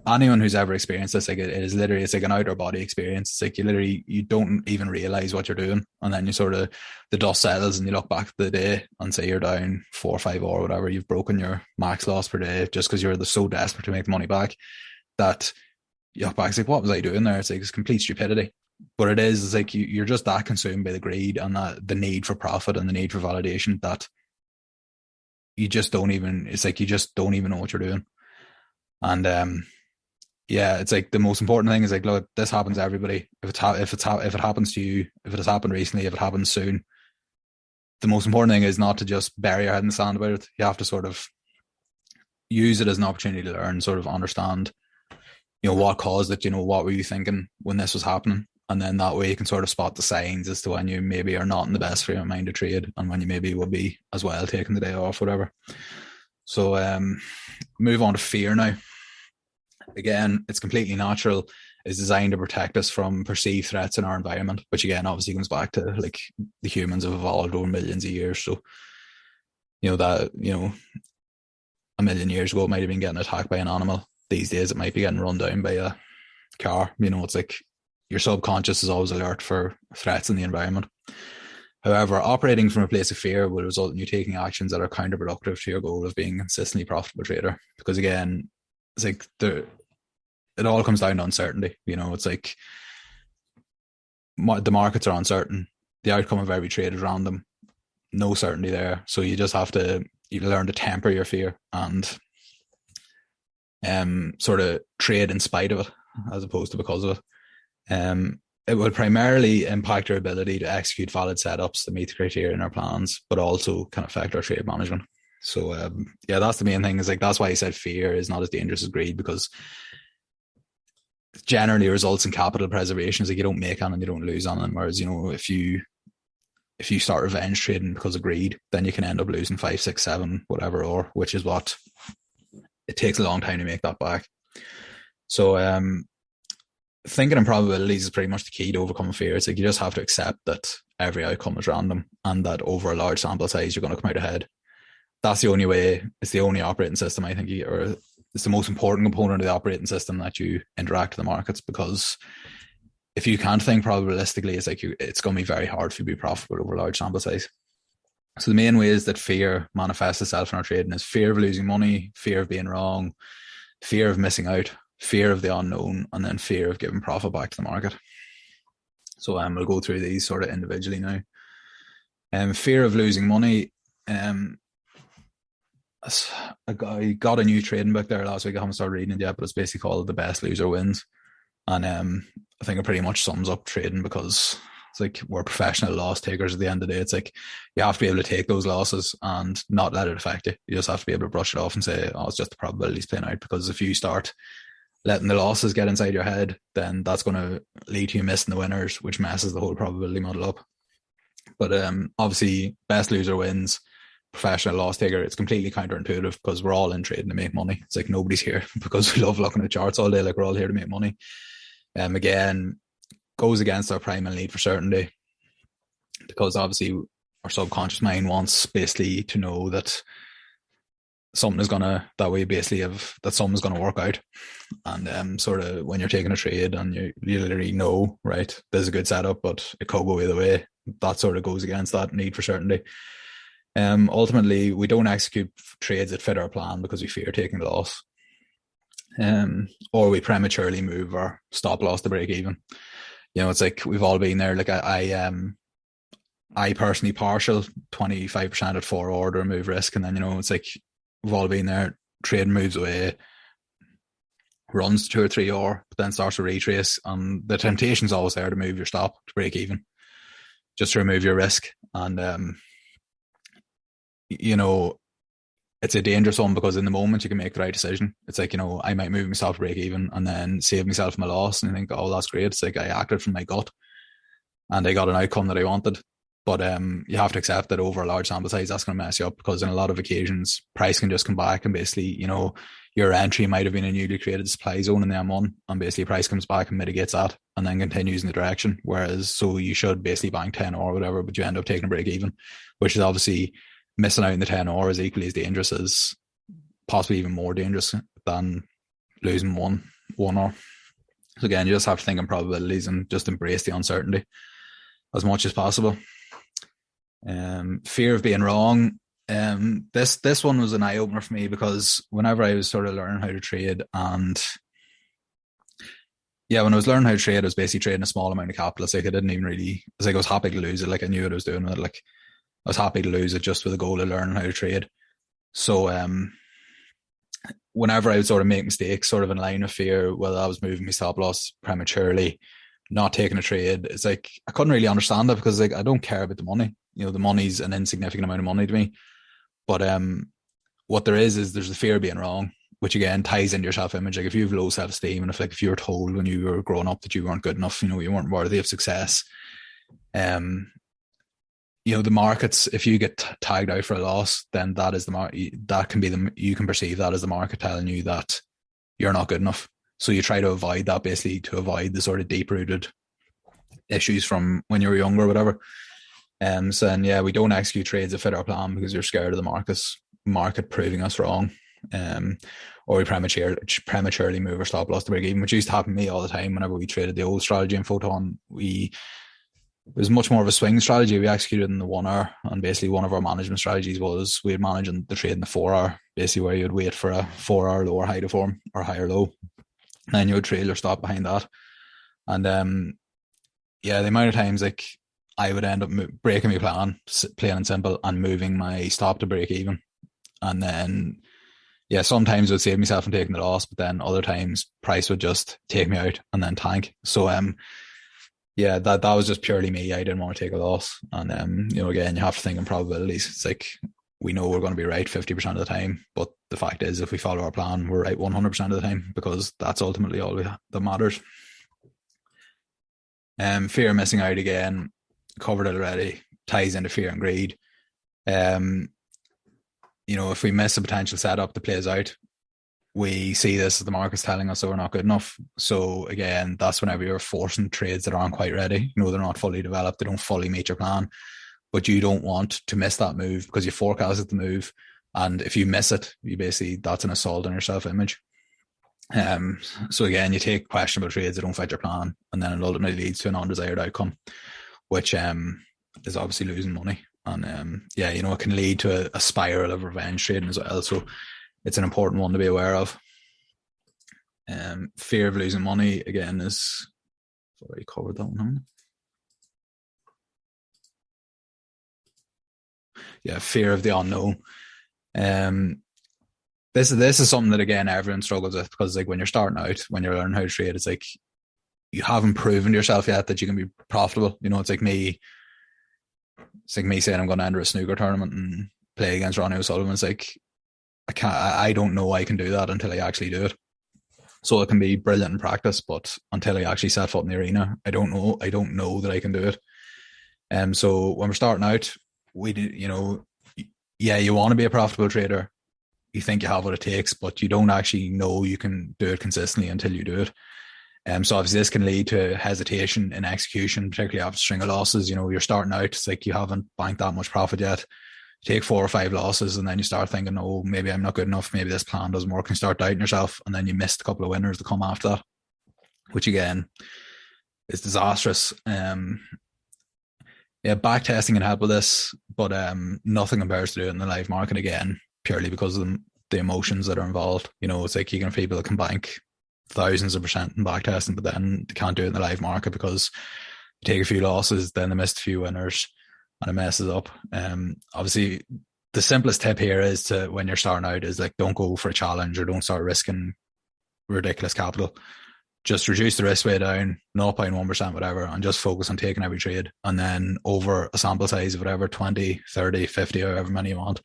[SPEAKER 1] anyone who's ever experienced this, like it's like an outer body experience. It's like you don't even realize what you're doing, and then you sort of, the dust settles and you look back at the day and say you're down 4 or 5 or whatever, you've broken your max loss per day just because you're so desperate to make the money back that you look back, it's like, what was I doing there? It's like, it's complete stupidity. But it's like you're just that consumed by the greed and the need for profit and the need for validation that you just don't even know what you're doing. And it's like the most important thing is like, look, this happens to everybody. If it happens to you, if it has happened recently, if it happens soon, the most important thing is not to just bury your head in the sand about it. You have to sort of use it as an opportunity to learn, sort of understand, what caused it, what were you thinking when this was happening? And then that way you can sort of spot the signs as to when you maybe are not in the best frame of mind to trade and when you maybe will be as well taking the day off, whatever. So move on to fear now. Again, it's completely natural. It's designed to protect us from perceived threats in our environment, which again obviously comes back to like the humans have evolved over millions of years. So a million years ago it might have been getting attacked by an animal. These days it might be getting run down by a car. It's like your subconscious is always alert for threats in the environment. However, operating from a place of fear will result in you taking actions that are counterproductive to your goal of being a consistently profitable trader. Because again, it's like it all comes down to uncertainty. It's like the markets are uncertain. the outcome of every trade is random, no certainty there. So you just have to learn to temper your fear and sort of trade in spite of it as opposed to because of it. It will primarily impact our ability to execute valid setups that meet the criteria in our plans, but also can affect our trade management. So yeah, that's the main thing. Is like, that's why I said fear is not as dangerous as greed, because generally results in capital preservation. Is like you don't make on and you don't lose on them. Whereas, you know, if you start revenge trading because of greed, then you can end up losing 5, 6, 7, whatever, or which is what it takes a long time to make that back. So thinking in probabilities is pretty much the key to overcome fear. It's like you just have to accept that every outcome is random and that over a large sample size you're going to come out ahead. That's the only way. It's the only operating system, I think, or it's the most important component of the operating system that you interact with the markets, because if you can't think probabilistically, it's like it's going to be very hard for you to be profitable over a large sample size. So the main ways that fear manifests itself in our trading is fear of losing money, fear of being wrong, fear of missing out, fear of the unknown, and then fear of giving profit back to the market. So we'll go through these sort of individually now. Fear of losing money. I got a new trading book there last week. I haven't started reading it yet, but it's basically called The Best Loser Wins. And I think it pretty much sums up trading, because it's like we're professional loss takers at the end of the day. It's like you have to be able to take those losses and not let it affect you. You just have to be able to brush it off and say, oh, it's just the probabilities playing out. Because if you start letting the losses get inside your head, then that's going to lead to you missing the winners, which messes the whole probability model up. But obviously, Best Loser Wins, professional loss taker, it's completely counterintuitive, because we're all in trading to make money. It's like nobody's here because we love looking at charts all day. Like, we're all here to make money. Again, goes against our primal need for certainty, because obviously our subconscious mind wants basically to know that something is gonna, that we basically have, that something's gonna work out. And sort of when you're taking a trade and you literally know, right, there's a good setup, but it could go either way, that sort of goes against that need for certainty. Ultimately, we don't execute trades that fit our plan because we fear taking the loss. Or we prematurely move our stop loss to break even. You know, it's like we've all been there. Like I personally partial 25% at 4 order, move risk, and then, you know, it's like we've all been there. Trade moves away, runs 2 or 3 or, but then starts to retrace, and the temptation's always there to move your stop to break even, just to remove your risk. And you know, it's a dangerous one, because in the moment you can make the right decision. It's like, you know, I might move myself to break even and then save myself from a loss, and I think, oh, that's great. It's like I acted from my gut and I got an outcome that I wanted. But you have to accept that over a large sample size, that's going to mess you up, because in a lot of occasions, price can just come back and basically, you know, your entry might have been a newly created supply zone in the M1, and basically price comes back and mitigates that and then continues in the direction. Whereas, so you should basically bank 10 or whatever, but you end up taking a break even, which is obviously, missing out in the 10 or is equally as dangerous, as possibly even more dangerous than losing one or. So again, you just have to think in probabilities and just embrace the uncertainty as much as possible. Fear of being wrong. This one was an eye opener for me, because whenever I was sort of learning how to trade, and yeah, when I was learning how to trade, I was basically trading a small amount of capital. It's like I didn't even really, it's like I was happy to lose it. Like I knew what I was doing with it. Like I was happy to lose it just with the goal of learning how to trade. So whenever I would sort of make mistakes sort of in line of fear, whether I was moving my stop loss prematurely, not taking a trade, it's like I couldn't really understand it, because like I don't care about the money. You know, the money's an insignificant amount of money to me. But what there is there's the fear of being wrong, which again ties into your self-image. Like if you have low self-esteem, and if you were told when you were growing up that you weren't good enough, you know, you weren't worthy of success, you know, the markets, if you get tagged out for a loss, then that is the market, that can be you can perceive that as the market telling you that you're not good enough. So you try to avoid that, basically to avoid the sort of deep rooted issues from when you were younger or whatever. So then, yeah, we don't execute trades that fit our plan because you're scared of the market proving us wrong. Or we prematurely move our stop loss to break even, which used to happen to me all the time whenever we traded the old strategy in Photon. It was much more of a swing strategy. We executed in the 1 hour, and basically one of our management strategies was we'd manage the trade in the 4 hour, basically where you'd wait for a 4 hour lower high to form or higher low, and then you would trail your stop behind that. And yeah, the amount of times like I would end up breaking my plan, plain and simple, and moving my stop to break even. And then, yeah, sometimes it would save myself from taking the loss, but then other times price would just take me out and then tank. So, yeah, that was just purely me. I didn't want to take a loss. And, you know, again, you have to think in probabilities. It's like, we know we're going to be right 50% of the time, but the fact is, if we follow our plan, we're right 100% of the time, because that's ultimately all that matters. Fear of missing out, again, covered it already, ties into fear and greed. You know, if we miss a potential setup that plays out, we see this as the market's telling us that we're not good enough. So again, that's whenever you're forcing trades that aren't quite ready. You know, they're not fully developed, they don't fully meet your plan, but you don't want to miss that move because you forecasted the move. And if you miss it, you basically, that's an assault on your self-image. So again, you take questionable trades that don't fit your plan, and then it ultimately leads to an undesired outcome, which is obviously losing money. And yeah, you know, it can lead to a spiral of revenge trading as well. So it's an important one to be aware of. Fear of losing money, again, is, I've already covered that one. Yeah, fear of the unknown. This is something that, again, everyone struggles with, because like when you're starting out, when you're learning how to trade, it's like you haven't proven to yourself yet that you can be profitable. You know, it's like me saying I'm going to enter a snooker tournament and play against Ronnie O'Sullivan. It's like, I don't know I can do that until I actually do it. So it can be brilliant in practice, but until I actually set foot in the arena, I don't know that I can do it. So when we're starting out, you know, yeah, you want to be a profitable trader. You think you have what it takes, but you don't actually know you can do it consistently until you do it. So obviously this can lead to hesitation in execution, particularly after a string of losses. You know, you're starting out, it's like you haven't banked that much profit yet. You take 4 or 5 losses, and then you start thinking, oh, maybe I'm not good enough. Maybe this plan doesn't work, and you start doubting yourself. And then you missed a couple of winners to come after that, which again is disastrous. Yeah, back testing can help with this, but nothing compares to it in the live market, again, purely because of the emotions that are involved. You know, it's like you can have people that can bank thousands of % in back testing, but then they can't do it in the live market because they take a few losses, then they missed a few winners, and it messes up. Obviously, the simplest tip here is to, when you're starting out, is like, don't go for a challenge or don't start risking ridiculous capital. Just reduce the risk way down, 0.1%, whatever, and just focus on taking every trade. And then over a sample size of whatever, 20, 30, 50, however many you want,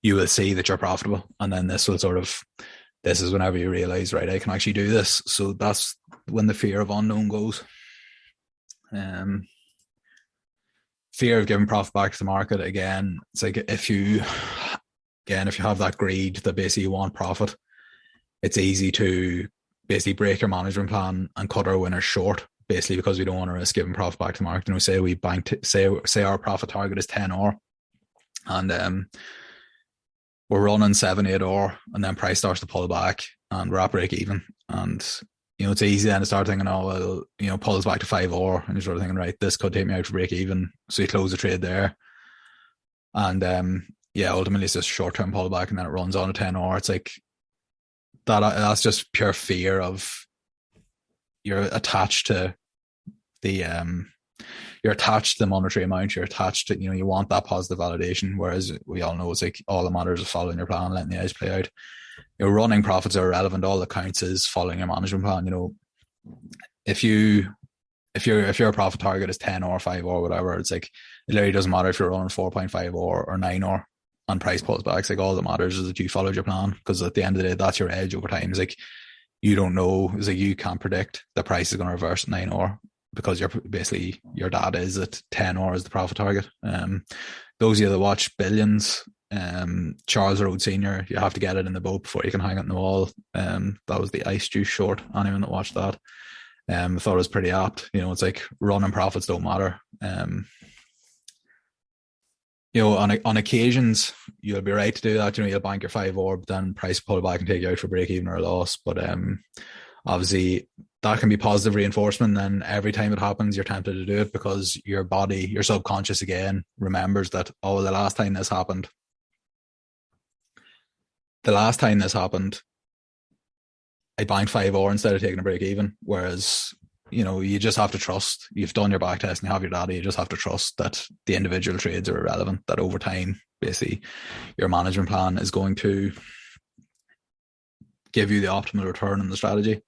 [SPEAKER 1] you will see that you're profitable. And then this is whenever you realize, right, I can actually do this. So that's when the fear of unknown goes. Fear of giving profit back to the market, again, it's like if you have that greed that basically you want profit, it's easy to basically break your management plan and cut our winners short, basically because we don't want to risk giving profit back to the market. You know, say we say our profit target is 10 or, and we're running 7-8 or, and then price starts to pull back and we're at break even. And, you know, it's easy then to start thinking, oh, well, you know, pulls back to 5 or, and you're sort of thinking, right, this could take me out for break even. So you close the trade there. And yeah, ultimately it's just short-term pullback, and then it runs on a 10 or. It's like, that's just pure fear of, you're attached to the monetary amount, you're attached to, you know, you want that positive validation, whereas we all know it's like all that matters is following your plan, letting the eyes play out. You know, running profits are irrelevant. All that counts is following your management plan. You know, if your profit target is 10 or 5 or whatever, it's like, it literally doesn't matter if you're running 4.5 or 9 or, and price pulls back. It's like, all that matters is that you followed your plan, because at the end of the day, that's your edge over time. It's like, you don't know, it's like you can't predict the price is going to reverse at 9 or, because you're basically, your data is at 10 or is the profit target. Those of you that watch Billions, Charles Rhodes Senior, you have to get it in the boat before you can hang it in the wall. That was the Ice Juice short. Anyone that watched that, I thought it was pretty apt. You know, it's like, running profits don't matter. You know, on occasions you'll be right to do that. You know, you'll bank your 5 or, but then price pull back and take you out for break even or a loss. But obviously that can be positive reinforcement. And then every time it happens, you're tempted to do it, because your body, your subconscious, again, remembers that, oh, the last time this happened, I banked 5 or instead of taking a break even. Whereas you just have to trust. You've done your back test and you have your data. You just have to trust that the individual trades are irrelevant, that over time, basically, your management plan is going to give you the optimal return on the strategy.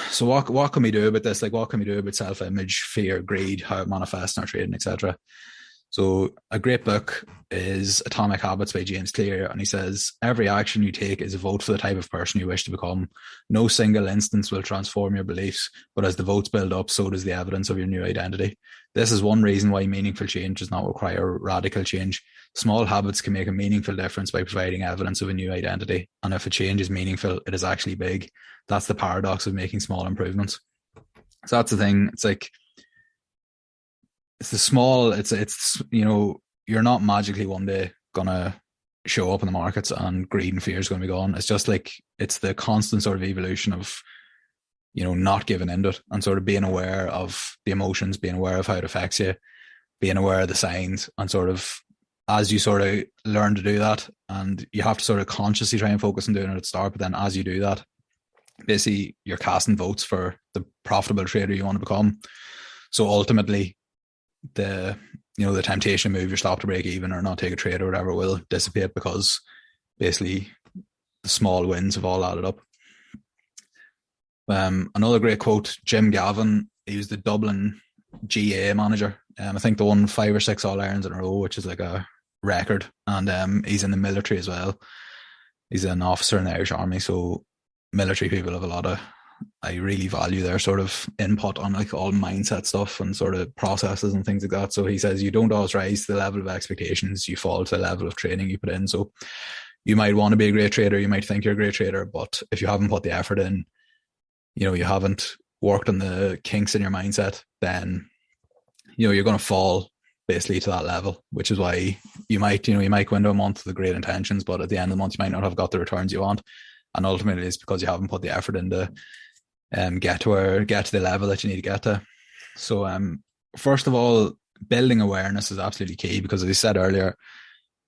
[SPEAKER 1] So what can we do about this? Like, what can we do about self-image, fear, greed, how it manifests in our trading, etc.? So a great book is Atomic Habits by James Clear, and he says, every action you take is a vote for the type of person you wish to become. No single instance will transform your beliefs, but as the votes build up, so does the evidence of your new identity. This is one reason why meaningful change does not require radical change. Small habits can make a meaningful difference by providing evidence of a new identity, and if a change is meaningful, it is actually big. That's the paradox of making small improvements. So that's the thing. It's like, it's the small, it's you're not magically one day gonna show up in the markets and greed and fear is going to be gone. It's just like, it's the constant sort of evolution of, not giving into it and sort of being aware of the emotions, being aware of how it affects you, being aware of the signs, and sort of, as you sort of learn to do that, and you have to sort of consciously try and focus on doing it at the start, but then as you do that, basically you're casting votes for the profitable trader you want to become. So ultimately, the temptation to move your stop to break even or not take a trade or whatever will dissipate, because basically the small wins have all added up. Another great quote, Jim Gavin, he was the Dublin GA manager. I think they won 5 or 6 All-Irons in a row, which is like a record. And he's in the military as well. He's an officer in the Irish Army, so military people have I really value their sort of input on like all mindset stuff and sort of processes and things like that. So he says, you don't always rise to the level of expectations, you fall to the level of training you put in. So you might want to be a great trader, you might think you're a great trader, but if you haven't put the effort in, you haven't worked on the kinks in your mindset, then you're going to fall basically to that level, which is why you might go into a month with great intentions, but at the end of the month you might not have got the returns you want. And ultimately it's because you haven't put the effort into get to the level that you need to get to. So first of all, building awareness is absolutely key, because as I said earlier,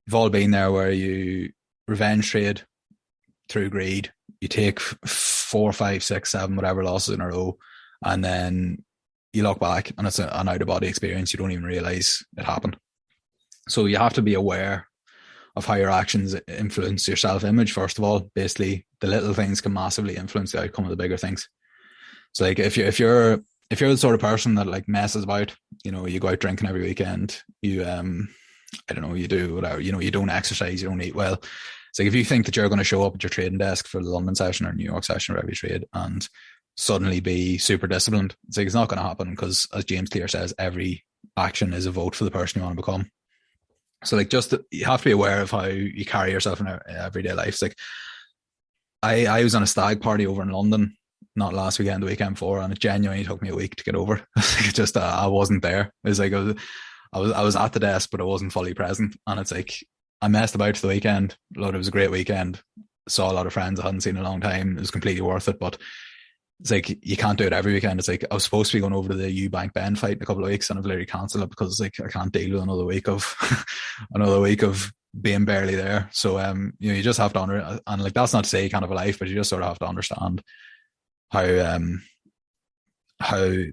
[SPEAKER 1] you've all been there where you revenge trade through greed, you take 4, 5, 6, 7 whatever losses in a row, and then you look back and it's an out-of-body experience. You don't even realize it happened. So you have to be aware of how your actions influence your self-image. First of all, basically the little things can massively influence the outcome of the bigger things. So like if you're the sort of person that like messes about, you go out drinking every weekend, you you do whatever, you don't exercise, you don't eat well. It's like, if you think that you're going to show up at your trading desk for the London session or New York session or every trade and suddenly be super disciplined, it's like, it's not going to happen, because as James Clear says, every action is a vote for the person you want to become. So like, you have to be aware of how you carry yourself in everyday life. It's like, I was on a stag party over in London, not last weekend, the weekend before, and it genuinely took me a week to get over. Just I wasn't there. It was like I was at the desk, but I wasn't fully present. And it's like, I messed about for the weekend. It was a great weekend. Saw a lot of friends I hadn't seen in a long time. It was completely worth it. But it's like, you can't do it every weekend. It's like, I was supposed to be going over to the Eubank Ben fight in a couple of weeks, and I've literally cancelled it because like, I can't deal with another week of being barely there. So you just have to and like, that's not to say you can't have a life, but you just sort of have to understand how the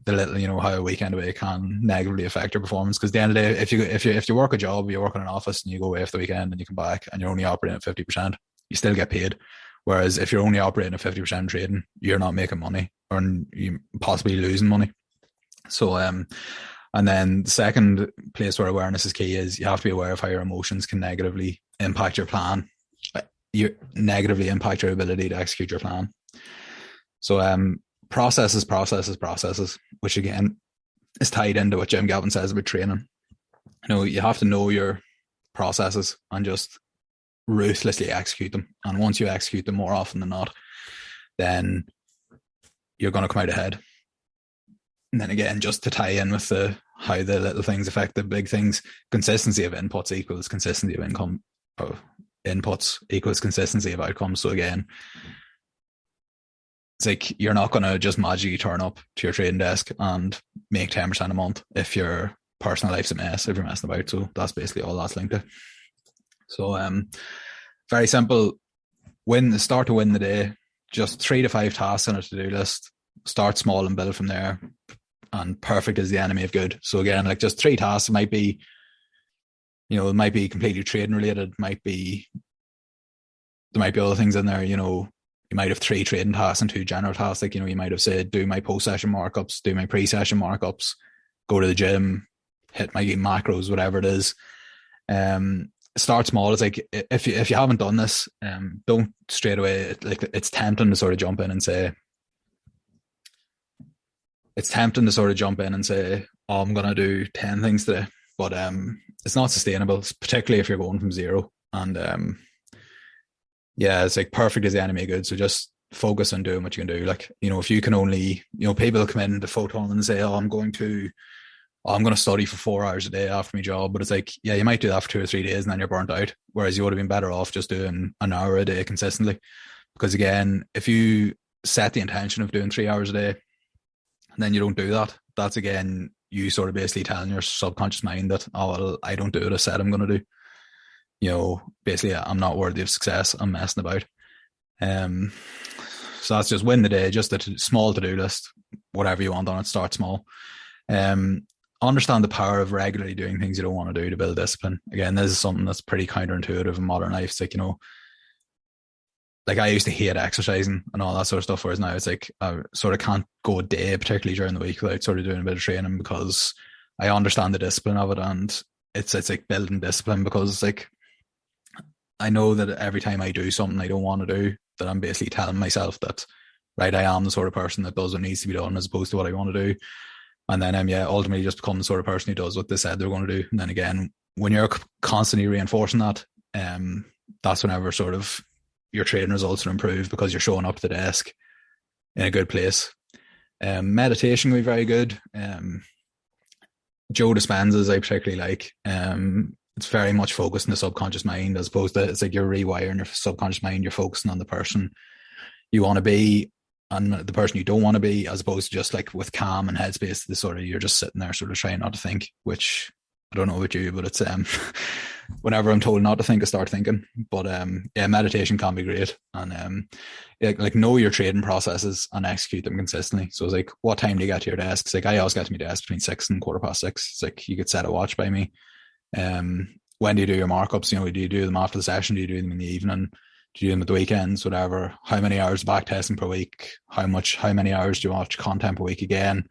[SPEAKER 1] little, how a weekend away can negatively affect your performance. Because at the end of the day, if you work a job, you work in an office and you go away for the weekend and you come back and you're only operating at 50%, you still get paid. Whereas if you're only operating at 50% trading, you're not making money, or you possibly losing money. So and then the second place where awareness is key is you have to be aware of how your emotions can negatively impact your plan, negatively impact your ability to execute your plan. So processes, which again is tied into what Jim Gavin says about training. You have to know your processes and just ruthlessly execute them. And once you execute them more often than not, then you're going to come out ahead. And then again, just to tie in with how the little things affect the big things, consistency of inputs equals consistency of income. Inputs equals consistency of outcomes. So again, it's like, you're not going to just magically turn up to your trading desk and make 10% a month if your personal life's a mess, if you're messing about. So that's basically all that's linked to. So very simple. Start to win the day. Just 3 to 5 tasks on a to-do list. start small and build from there. And perfect is the enemy of good. So again, like just 3 tasks, it might be, it might be completely trading related, there might be other things in there, you might have 3 trading tasks and 2 general tasks. Like, you might have said, do my post-session markups, do my pre-session markups, go to the gym, hit my macros, whatever it is. Start small. It's like, if you haven't done this, don't straight away, like it's tempting to sort of jump in and say, oh, I'm going to do 10 things today. But it's not sustainable, particularly if you're going from zero. And it's like perfect is the enemy of good. So just focus on doing what you can do. Like, if you can only, people come in to Photon and say, oh, I'm going to study for 4 hours a day after my job. But it's like, yeah, you might do that for 2 or 3 days and then you're burnt out. Whereas you would have been better off just doing an hour a day consistently. Because again, if you set the intention of doing 3 hours a day, and then you don't do that, that's again, you sort of basically telling your subconscious mind that, oh, well, I don't do what I said I'm going to do. Basically, I'm not worthy of success. I'm messing about. So that's just win the day, just a small to-do list, whatever you want on it, start small. Understand the power of regularly doing things you don't want to do to build discipline. Again, this is something that's pretty counterintuitive in modern life. It's like, like I used to hate exercising and all that sort of stuff, whereas now it's like I sort of can't go a day, particularly during the week, without sort of doing a bit of training, because I understand the discipline of it. And it's like building discipline, because like I know that every time I do something I don't want to do, that I'm basically telling myself that, right, I am the sort of person that does what needs to be done as opposed to what I want to do. And then ultimately just become the sort of person who does what they said they're going to do. And then again, when you're constantly reinforcing that, that's whenever sort of your trading results are improved, because you're showing up to the desk in a good place. Meditation will be very good. Joe Dispenza's I particularly like. It's very much focused on the subconscious mind, as opposed to, it's like you're rewiring your subconscious mind. You're focusing on the person you want to be and the person you don't want to be, as opposed to just like with Calm and Headspace, the sort of, you're just sitting there sort of trying not to think, which I don't know about you, but it's whenever I'm told not to think, I start thinking. But meditation can be great. And like know your trading processes and execute them consistently. So it's like, what time do you get to your desk? It's like, I always get to my desk between 6 and 6:15. It's like, you could set a watch by me. When do you do your markups? Do you do them after the session? Do you do them in the evening? Do you do them at the weekends? Whatever. How many hours back testing per week? How many hours do you watch content per week? Again,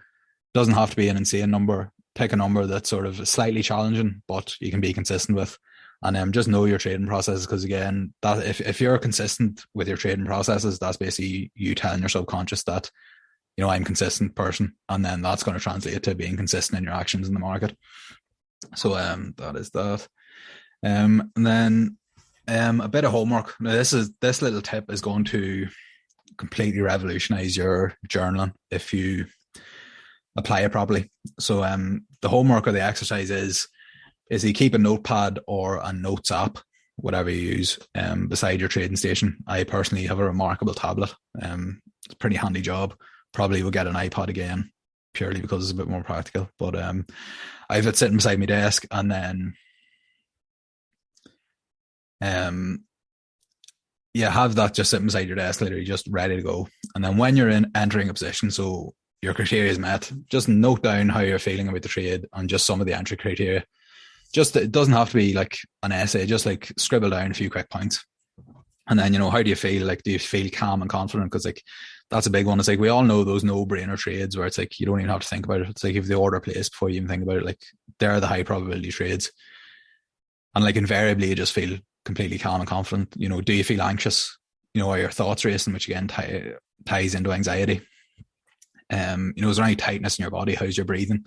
[SPEAKER 1] doesn't have to be an insane number. Pick a number that's sort of slightly challenging, but you can be consistent with. And just know your trading processes, because again, that if you're consistent with your trading processes, that's basically you telling your subconscious that, I'm a consistent person, and then that's going to translate to being consistent in your actions in the market. So that is that. And then a bit of homework. Now this little tip is going to completely revolutionize your journaling if you apply it properly. So the homework or the exercise is you keep a notepad or a notes app, whatever you use, beside your trading station. I personally have a remarkable tablet. It's a pretty handy job. Probably will get an iPad again, purely because it's a bit more practical. But I have it sitting beside my desk, and then have that just sitting beside your desk, literally just ready to go. And then when you're entering a position, so your criteria is met, just note down how you're feeling about the trade and just some of the entry criteria. Just, it doesn't have to be like an essay, just like scribble down a few quick points. And then, how do you feel? Like, do you feel calm and confident? Because like, that's a big one. It's like, we all know those no-brainer trades where it's like, you don't even have to think about it. It's like, if the order placed before you even think about it, like, they're the high probability trades. And like, invariably you just feel completely calm and confident. Do you feel anxious? Are your thoughts racing, which again ties into anxiety? Is there any tightness in your body? How's your breathing?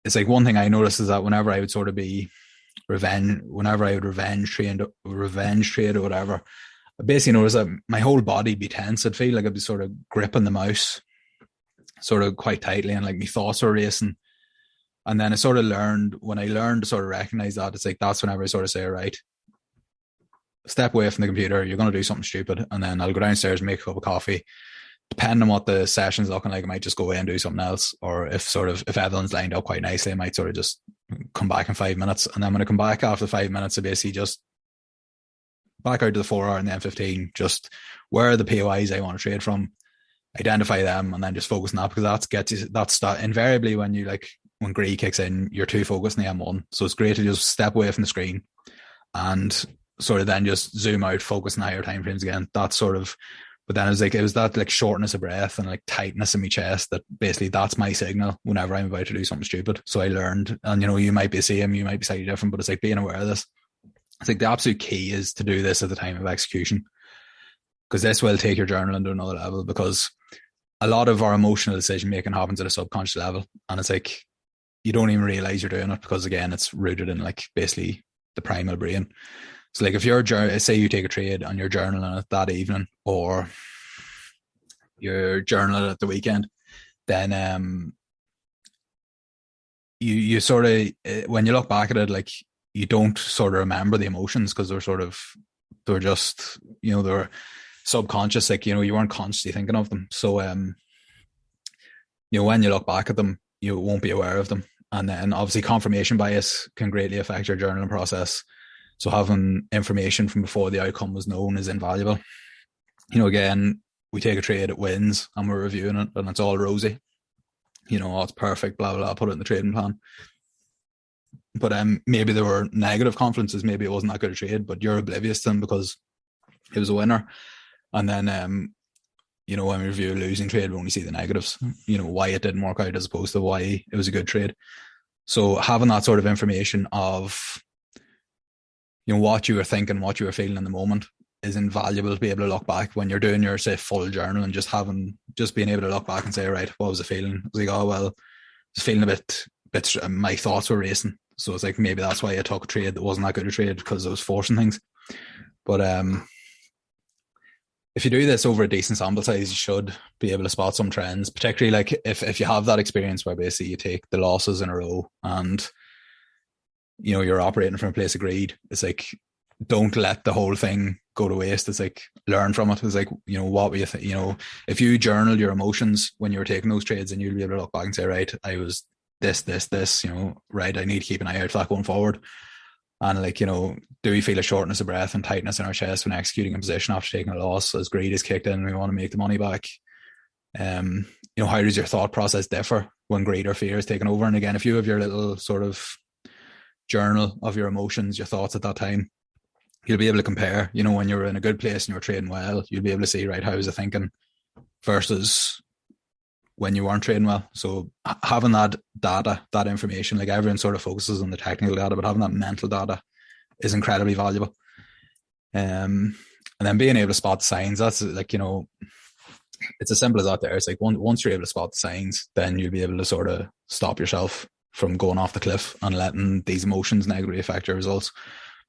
[SPEAKER 1] It's like, one thing I noticed is that whenever I would sort of be revenge trade or whatever, I basically noticed that my whole body would be tense. I'd feel like I'd be sort of gripping the mouse sort of quite tightly, and like my thoughts were racing. And then I sort of learned to sort of recognize that, it's like, that's whenever I sort of say, right, step away from the computer, you're going to do something stupid. And then I'll go downstairs and make a cup of coffee. Depending on what the session's looking like, I might just go away and do something else. Or if everyone's lined up quite nicely, I might sort of just come back in 5 minutes. And then when I come back after 5 minutes, I basically just back out to the 4 hour and then 15, just where are the POIs I want to trade from? identify them and then just focus on that, because that's invariably when greed kicks in, you're too focused on the M1. So it's great to just step away from the screen and sort of then just zoom out, focus on higher time frames again. That's sort of, but then it was that like shortness of breath and like tightness in my chest that basically that's my signal whenever I'm about to do something stupid. So I learned, and you might be seeing, you might be slightly different, but it's like being aware of this. It's like the absolute key is to do this at the time of execution, because this will take your journaling to another level, because a lot of our emotional decision making happens at a subconscious level, and it's like you don't even realize you're doing it, because again, it's rooted in like basically the primal brain. So like if you're, say you take a trade and you're journaling it that evening, or you're journaling it at the weekend, then you sort of, when you look back at it, like you don't sort of remember the emotions, because they're just, they're subconscious, like, you weren't consciously thinking of them. So when you look back at them, you won't be aware of them. And then obviously confirmation bias can greatly affect your journaling process. So having information from before the outcome was known is invaluable. Again, we take a trade, it wins, and we're reviewing it, and it's all rosy. It's perfect, blah, blah, blah, put it in the trading plan. But maybe there were negative confluences. Maybe it wasn't that good a trade, but you're oblivious to them because it was a winner. And then, when we review a losing trade, we only see the negatives, why it didn't work out as opposed to why it was a good trade. So having that sort of information of, what you were thinking, what you were feeling in the moment is invaluable to be able to look back when you're doing your, say, full journal, and just being able to look back and say, right, what was I feeling? I was like, oh, well, I was feeling a bit, my thoughts were racing. So it's like, maybe that's why I took a trade that wasn't that good a trade, because I was forcing things. But if you do this over a decent sample size, you should be able to spot some trends, particularly like if you have that experience where basically you take the losses in a row and, you're operating from a place of greed. It's like, don't let the whole thing go to waste. It's like, learn from it. It's like, what were you if you journal your emotions when you were taking those trades, and you'll be able to look back and say, right, I was this, right, I need to keep an eye out for that going forward. And like, do we feel a shortness of breath and tightness in our chest when executing a position after taking a loss as greed is kicked in and we want to make the money back? How does your thought process differ when greed or fear is taken over? And again, if you have your little sort of journal of your emotions, your thoughts at that time, you'll be able to compare, when you're in a good place and you're trading well, you'll be able to see, right, how was I thinking versus when you weren't trading well. So having that data, that information, like everyone sort of focuses on the technical data, but having that mental data is incredibly valuable. And then being able to spot the signs, that's like, it's as simple as that there. It's like once you're able to spot the signs, then you'll be able to sort of stop yourself from going off the cliff and letting these emotions negatively affect your results.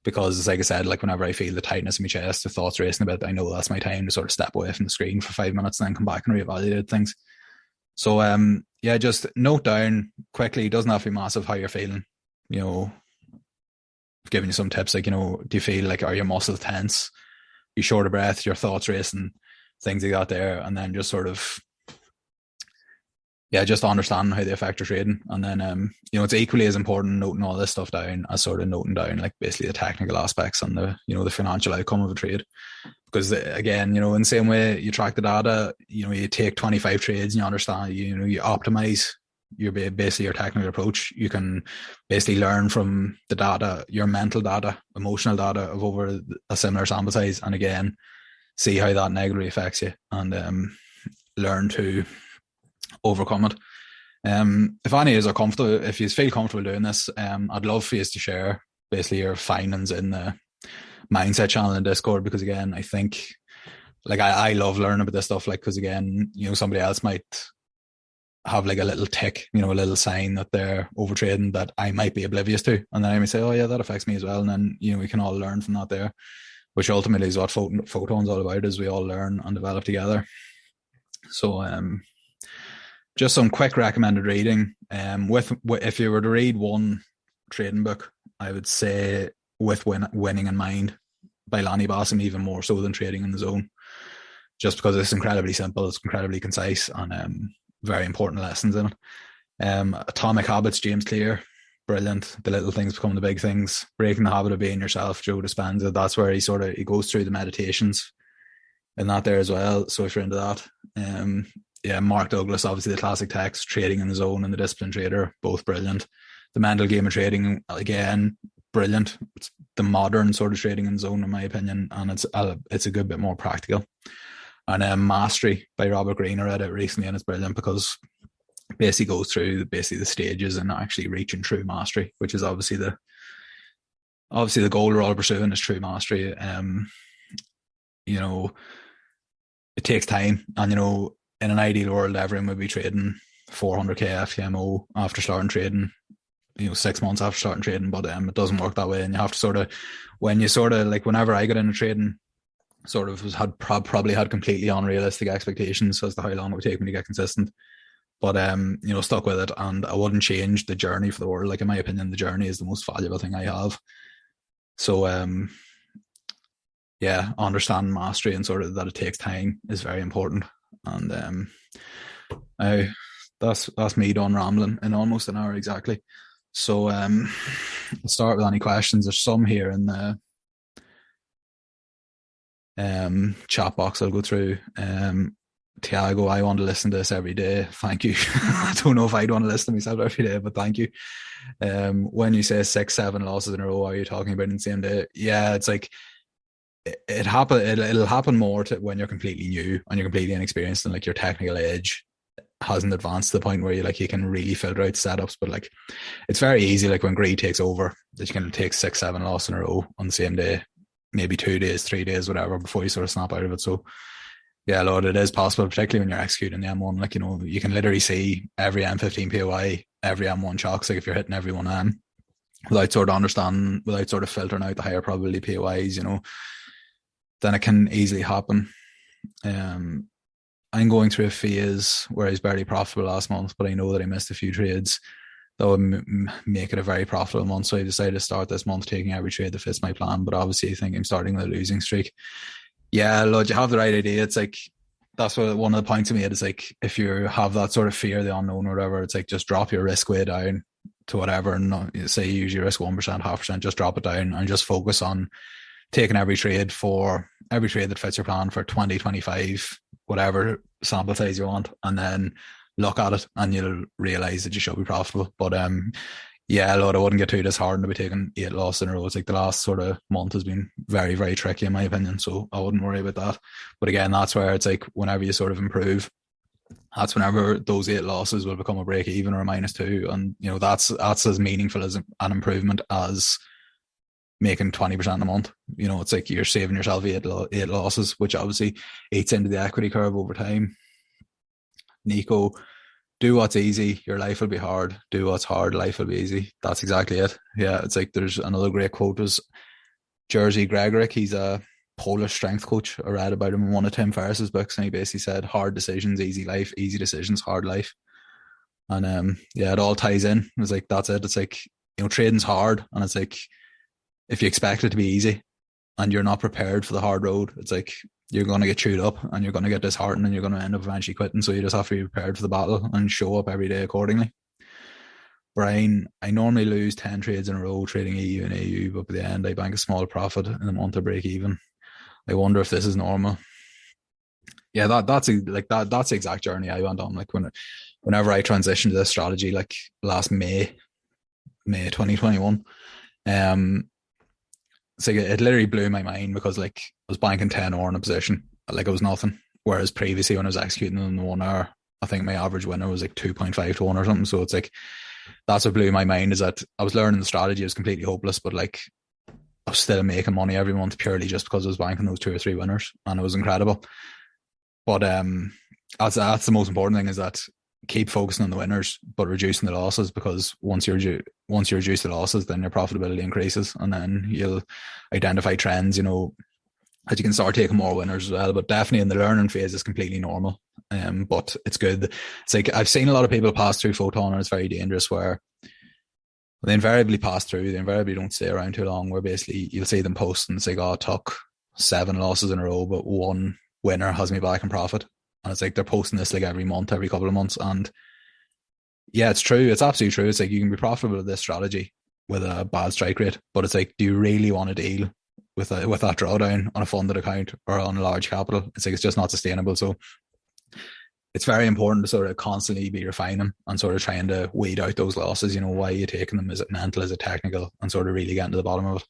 [SPEAKER 1] Because like I said, like whenever I feel the tightness in my chest, the thoughts racing a bit, I know that's my time to sort of step away from the screen for 5 minutes and then come back and reevaluate things. So just note down quickly, it doesn't have to be massive, how you're feeling. I've given you some tips, like, do you feel like, are your muscles tense? You short of breath, your thoughts racing, things like that there. And then just sort of, just understanding how they affect your trading. And then, it's equally as important noting all this stuff down as sort of noting down like basically the technical aspects and the, the financial outcome of a trade. Because again, in the same way you track the data, you take 25 trades and you understand, you optimize your basically your technical approach. You can basically learn from the data, your mental data, emotional data of over a similar sample size. And again, see how that negatively affects you and learn to overcome it. If any of you are comfortable, if you feel comfortable doing this, I'd love for you to share basically your findings in the mindset channel in Discord, because again, I think like I love learning about this stuff, like, because again, somebody else might have like a little tick, a little sign that they're overtrading that I might be oblivious to, and then I might say, oh yeah, that affects me as well, and then we can all learn from that there, which ultimately is what Photon's all about, is we all learn and develop together. So just some quick recommended reading. If you were to read one trading book, I would say With Winning in Mind by Lanny Bassam, even more so than Trading in the Zone, just because it's incredibly simple, it's incredibly concise, and very important lessons in it. Atomic Habits, James Clear, brilliant. The Little Things Become the Big Things. Breaking the Habit of Being Yourself, Joe Dispenza. That's where he goes through the meditations, in that there as well. So if you're into that, yeah, Mark Douglas, obviously the classic text, Trading in the Zone and The Disciplined Trader, both brilliant. The Mental Game of Trading, again, brilliant. It's the modern sort of trading in the zone, in my opinion, and it's a good bit more practical. And Mastery by Robert Greene, I read it recently, and it's brilliant because it basically goes through the stages and actually reaching true mastery, which is obviously the goal we're all pursuing, is true mastery. You know, it takes time, and in an ideal world, everyone would be trading 400k FTMO after starting trading, 6 months after starting trading, but it doesn't work that way. And you have to whenever I got into trading, probably had completely unrealistic expectations as to how long it would take me to get consistent. But stuck with it, and I wouldn't change the journey for the world. Like, in my opinion, the journey is the most valuable thing I have. So yeah, understanding mastery and sort of that it takes time is very important. And that's me done rambling in almost an hour exactly. So let's start with any questions. There's some here in the chat box I'll go through. Tiago, I want to listen to this every day. Thank you. I don't know if I'd want to listen to myself every day, but thank you. When you say 6-7 losses in a row, are you talking about in the same day? Yeah, it's like it'll happen more when you're completely new and you're completely inexperienced, and like your technical edge hasn't advanced to the point where you can really filter out setups. But like, it's very easy, like when greed takes over, that you can take 6-7 losses in a row on the same day, maybe 2 days, 3 days, whatever, before you sort of snap out of it. So yeah, Lord, it is possible, particularly when you're executing the M1. Like, you can literally see every M15 POI, every M1 chocks, like if you're hitting every one M, without sort of understanding, without sort of filtering out the higher probability POIs, then it can easily happen. I'm going through a phase where I was barely profitable last month, but I know that I missed a few trades that would make it a very profitable month. So I decided to start this month taking every trade that fits my plan. But obviously I think I'm starting with a losing streak. Yeah, Lord, you have the right idea. It's like, that's what one of the points I made is like, if you have that sort of fear of the unknown or whatever, it's like, just drop your risk way down to whatever, and not, say you usually risk 1%, 0.5%, just drop it down and just focus on taking every trade that fits your plan for 20, 25, whatever sample size you want, and then look at it and you'll realize that you should be profitable. But yeah, Lord, I wouldn't get too disheartened to be taking 8 losses in a row. It's like the last sort of month has been very, very tricky in my opinion, so I wouldn't worry about that. But again, that's where it's like, whenever you sort of improve, that's whenever those 8 losses will become a break even or a -2, and that's as meaningful as an improvement as making 20% a month. It's like you're saving yourself 8 losses, which obviously eats into the equity curve over time. Nico, do what's easy, your life will be hard. Do what's hard, life will be easy. That's exactly it. Yeah, it's like, there's another great quote, was Jerzy Gregorek. He's a Polish strength coach. I read about him in one of Tim Ferriss's books, and he basically said, hard decisions, easy life, easy decisions, hard life. And yeah, it all ties in. It's like, that's it. It's like, trading's hard, and it's like, if you expect it to be easy and you're not prepared for the hard road, it's like, you're going to get chewed up and you're going to get disheartened and you're going to end up eventually quitting. So you just have to be prepared for the battle and show up every day accordingly. Brian, I normally lose 10 trades in a row trading EU and AU, but by the end I bank a small profit in the month to break even. I wonder if this is normal. Yeah, that's the exact journey I went on. Like, whenever I transitioned to this strategy, like last May 2021, it's like, it literally blew my mind, because like, I was banking 10 or in a position, like it was nothing. Whereas previously, when I was executing in the 1 hour, I think my average winner was like 2.5 to 1 or something. So it's like, that's what blew my mind, is that I was learning the strategy. It was completely hopeless, but like, I was still making money every month purely just because I was banking those 2 or 3 winners, and it was incredible. But that's the most important thing, is that keep focusing on the winners but reducing the losses, because once you reduce the losses, then your profitability increases, and then you'll identify trends, that you can start taking more winners as well. But definitely in the learning phase, it's completely normal, but it's good. It's like, I've seen a lot of people pass through Photon, and it's very dangerous, where they invariably pass through, they invariably don't stay around too long, where basically you'll see them post and say, oh, I took 7 losses in a row, but 1 winner has me back in profit. And it's like, they're posting this like every month, every couple of months. And yeah, it's true. It's absolutely true. It's like, you can be profitable with this strategy with a bad strike rate, but it's like, do you really want to deal with that drawdown on a funded account or on a large capital. It's like it's just not sustainable. So it's very important to sort of constantly be refining and sort of trying to weed out those losses. You know, why are you taking them? Is it mental? Is it technical? And sort of really getting to the bottom of it.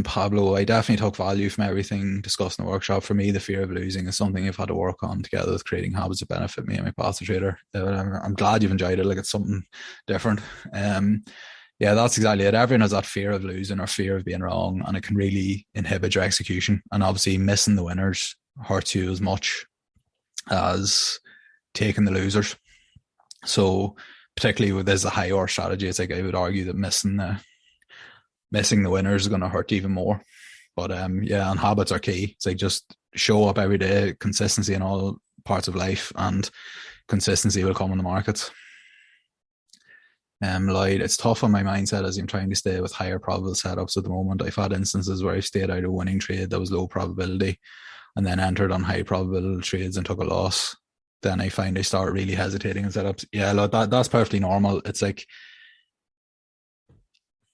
[SPEAKER 1] Pablo, I definitely took value from everything discussed in the workshop. For me, the fear of losing is something I've had to work on together with creating habits that benefit me and my path to trader. I'm glad you've enjoyed it. Like, it's something different. Yeah, that's exactly it. Everyone has that fear of losing or fear of being wrong, and it can really inhibit your execution. And obviously, missing the winners hurts you as much as taking the losers. So, particularly with this a high R strategy, it's like I would argue that missing the winners is going to hurt even more. But yeah, and habits are key. It's like just show up every day, consistency in all parts of life, and consistency will come in the markets. Lloyd, it's tough on my mindset as I'm trying to stay with higher probable setups at the moment. I've had instances where I've stayed out of winning trade that was low probability and then entered on high probability trades and took a loss. Then I find I start really hesitating in setups. Yeah, Lloyd, that's perfectly normal. It's like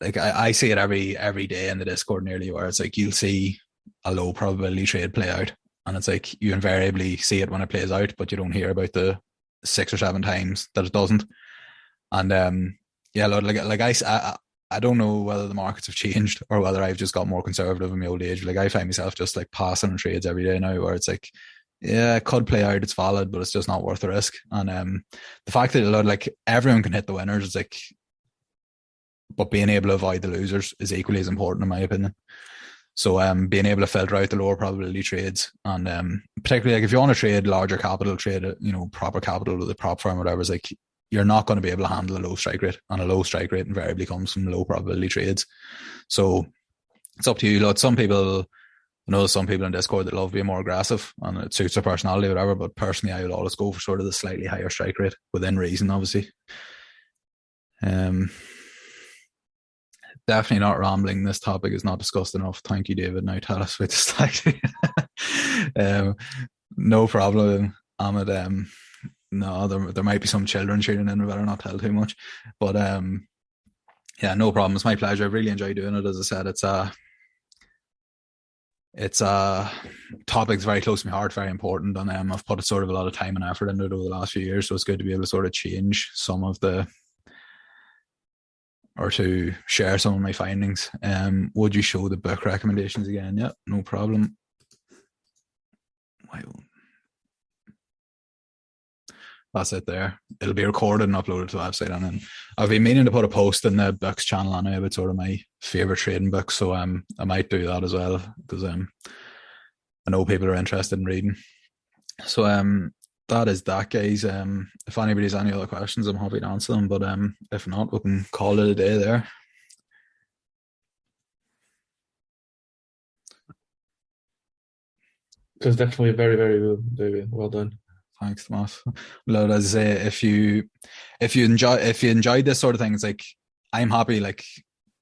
[SPEAKER 1] I see it every day in the Discord nearly, where it's like you'll see a low probability trade play out, and it's like you invariably see it when it plays out, but you don't hear about the 6 or 7 times that it doesn't. And yeah, like I don't know whether the markets have changed or whether I've just got more conservative in my old age. Like, I find myself just like passing on trades every day now, where it's like, yeah, it could play out, it's valid, but it's just not worth the risk. And the fact that like everyone can hit the winners, it's like, but being able to avoid the losers is equally as important, in my opinion. So being able to filter out the lower probability trades, and particularly like if you want to trade larger capital, trade proper capital with a prop firm or whatever, it's like you're not going to be able to handle a low strike rate, and a low strike rate invariably comes from low probability trades. So it's up to you. Some people, I know some people in Discord that love being more aggressive and it suits their personality or whatever, but personally I would always go for sort of the slightly higher strike rate within reason, obviously. Definitely not rambling. This topic is not discussed enough. Thank you, David. Now tell us about this tactic. No problem, Ahmed. No, there might be some children tuning in. We better not tell too much. But yeah, no problem. It's my pleasure. I've really enjoyed doing it. As I said, it's a topic that's very close to my heart, very important, and I've put sort of a lot of time and effort into it over the last few years. So it's good to be able to sort of change some of or to share some of my findings. Would you show the book recommendations again? Yeah, no problem. That's it there. It'll be recorded and uploaded to the website. And then I've been meaning to put a post in the books channel on it about sort of my favourite trading books. So I might do that as well, because I know people are interested in reading. So that is that, guys. If anybody's any other questions, I'm happy to answer them. But if not, we can call it a day there.
[SPEAKER 3] It was definitely very, very good, David. Well done.
[SPEAKER 1] Thanks, Tomas. Well, as I say, if you enjoyed this sort of thing, it's like I'm happy like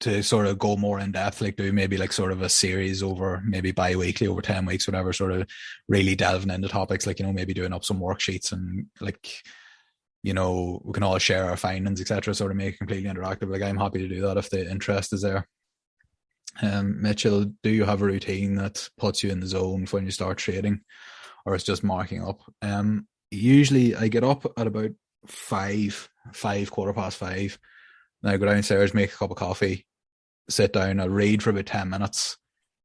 [SPEAKER 1] to sort of go more in depth, like do maybe like sort of a series over maybe bi-weekly over 10 weeks, whatever, sort of really delving into topics, like, maybe doing up some worksheets and like, we can all share our findings, etc., sort of make it completely interactive. Like, I'm happy to do that if the interest is there. Mitchell, do you have a routine that puts you in the zone when you start trading, or it's just marking up? Usually I get up at about 5, 5:15. Then I go downstairs, make a cup of coffee, sit down, I'll read for about 10 minutes,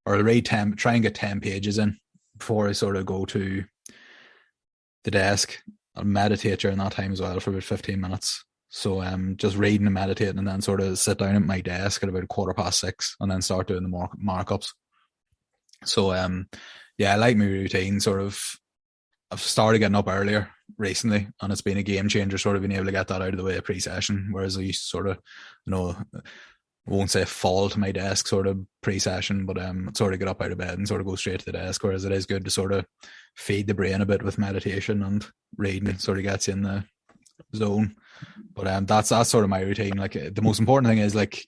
[SPEAKER 1] or I'll read try and get 10 pages in before I sort of go to the desk. I'll meditate during that time as well for about 15 minutes. So just reading and meditating, and then sort of sit down at my desk at about 6:15 and then start doing the markups. So yeah, I like my routine. Sort of, I've started getting up earlier recently, and it's been a game changer, sort of being able to get that out of the way pre-session, whereas I used to sort of, I won't say fall to my desk sort of pre-session, but sort of get up out of bed and sort of go straight to the desk, whereas it is good to sort of feed the brain a bit with meditation and reading, sort of gets you in the zone. But that's sort of my routine. Like, the most important thing is like,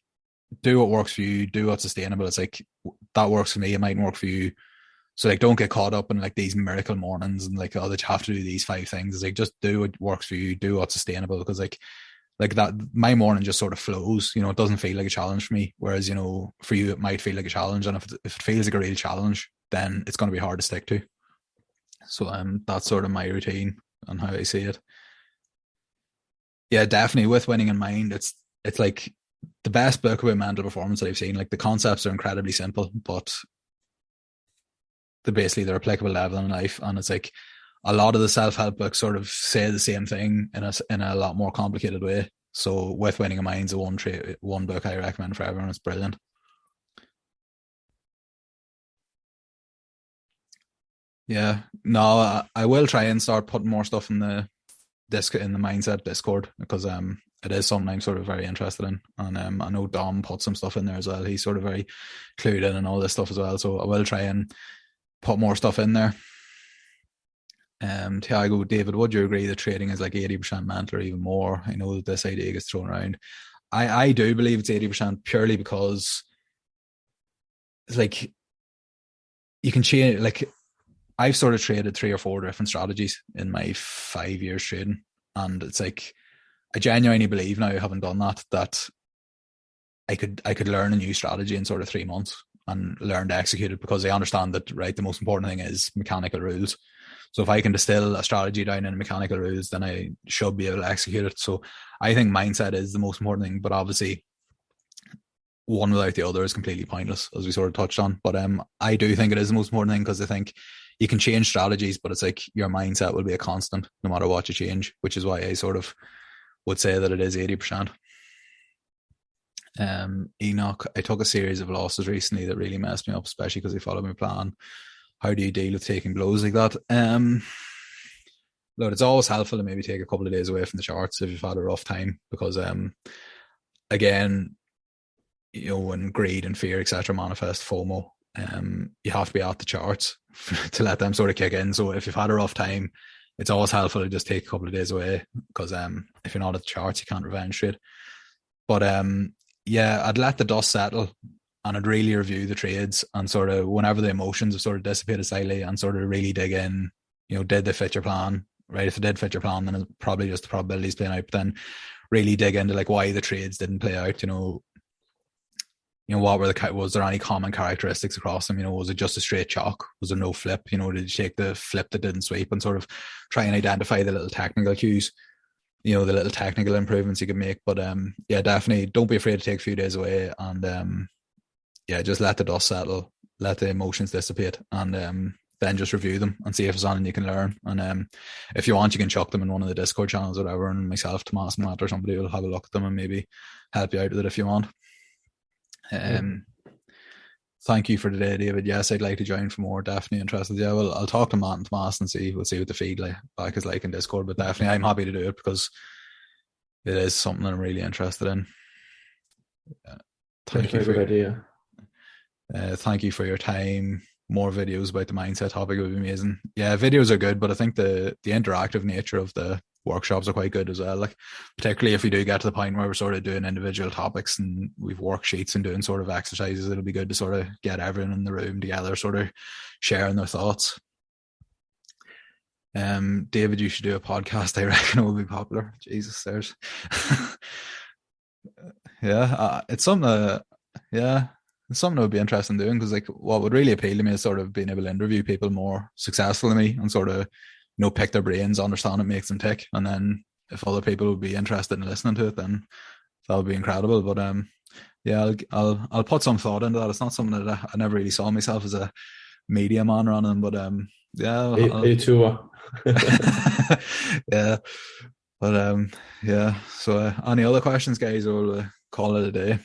[SPEAKER 1] do what works for you, do what's sustainable. It's like, that works for me, it mightn't work for you. So like, don't get caught up in like these miracle mornings and like, oh, that you have to do these 5 things. It's like, just do what works for you, do what's sustainable, because like like that, my morning just sort of flows. It doesn't feel like a challenge for me. Whereas, for you, it might feel like a challenge. And if it feels like a real challenge, then it's going to be hard to stick to. So that's sort of my routine and how I see it. Yeah, definitely with winning in mind, it's like the best book about mental performance that I've seen. Like the concepts are incredibly simple, but they're applicable to everything in life. And it's like a lot of the self-help books sort of say the same thing in a lot more complicated way. So with winning in mind, the one book I recommend for everyone. It's brilliant. Yeah, no, I will try and start putting more stuff in the mindset Discord, because it is something I'm sort of very interested in, and I know Dom put some stuff in there as well. He's sort of very clued in and all this stuff as well, so I will try and put more stuff in there. Tiago, David, would you agree that trading is like 80% mental or even more? I know that this idea gets thrown around. I do believe it's 80% purely because it's like you can change. Like I've sort of traded 3 or 4 different strategies in my 5 years trading, and it's like I genuinely believe now, having done that I could learn a new strategy in sort of 3 months and learn to execute it, because I understand that, right, the most important thing is mechanical rules. So if I can distill a strategy down in mechanical rules, then I should be able to execute it. So I think mindset is the most important thing, but obviously one without the other is completely pointless, as we sort of touched on. But I do think it is the most important thing, because I think you can change strategies, but it's like your mindset will be a constant no matter what you change, which is why I sort of would say that it is 80%. Enoch, I took a series of losses recently that really messed me up, especially because they followed my plan. How do you deal with taking blows like that? Look, it's always helpful to maybe take a couple of days away from the charts if you've had a rough time, because again, when greed and fear, etc., manifest, FOMO, you have to be at the charts to let them sort of kick in. So if you've had a rough time, it's always helpful to just take a couple of days away, because if you're not at the charts, you can't revenge trade. But yeah, I'd let the dust settle, and I'd really review the trades, and sort of whenever the emotions have sort of dissipated slightly, and sort of really dig in, did they fit your plan? Right? If it did fit your plan, then it's probably just the probabilities playing out. But then really dig into like why the trades didn't play out. What were was there any common characteristics across them? Was it just a straight chalk? Was there no flip? Did you take the flip that didn't sweep, and sort of try and identify the little technical cues, the little technical improvements you can make. But yeah, definitely don't be afraid to take a few days away, and yeah, just let the dust settle, let the emotions dissipate, and then just review them and see if it's something you can learn. And if you want, you can chuck them in one of the Discord channels or whatever, and myself, Tomas, Matt, or somebody will have a look at them and maybe help you out with it if you want. Thank you for today, David. Yes, I'd like to join for more. Definitely interested. Yeah, well, I'll talk to Matt and Tomas and we'll see what the feedback is like in Discord. But definitely, I'm happy to do it because it is something I'm really interested in.
[SPEAKER 3] Thank you for good idea.
[SPEAKER 1] Thank you for your time. More videos about the mindset topic would be amazing. Yeah, videos are good, but I think the interactive nature of the workshops are quite good as well. Like particularly if we do get to the point where we're sort of doing individual topics and we've worksheets and doing sort of exercises, it'll be good to sort of get everyone in the room together, sort of sharing their thoughts. David, you should do a podcast. I reckon it will be popular. Jesus, there's yeah, it's something. It's something that would be interesting doing, because like what would really appeal to me is sort of being able to interview people more successful than me and sort of pick their brains, understand it makes them tick, and then if other people would be interested in listening to it, then that would be incredible. But yeah, I'll put some thought into that. It's not something that I never really saw myself as a media man or anything, but yeah,
[SPEAKER 3] me too.
[SPEAKER 1] Yeah, but yeah. So any other questions, guys, or we'll call it a day?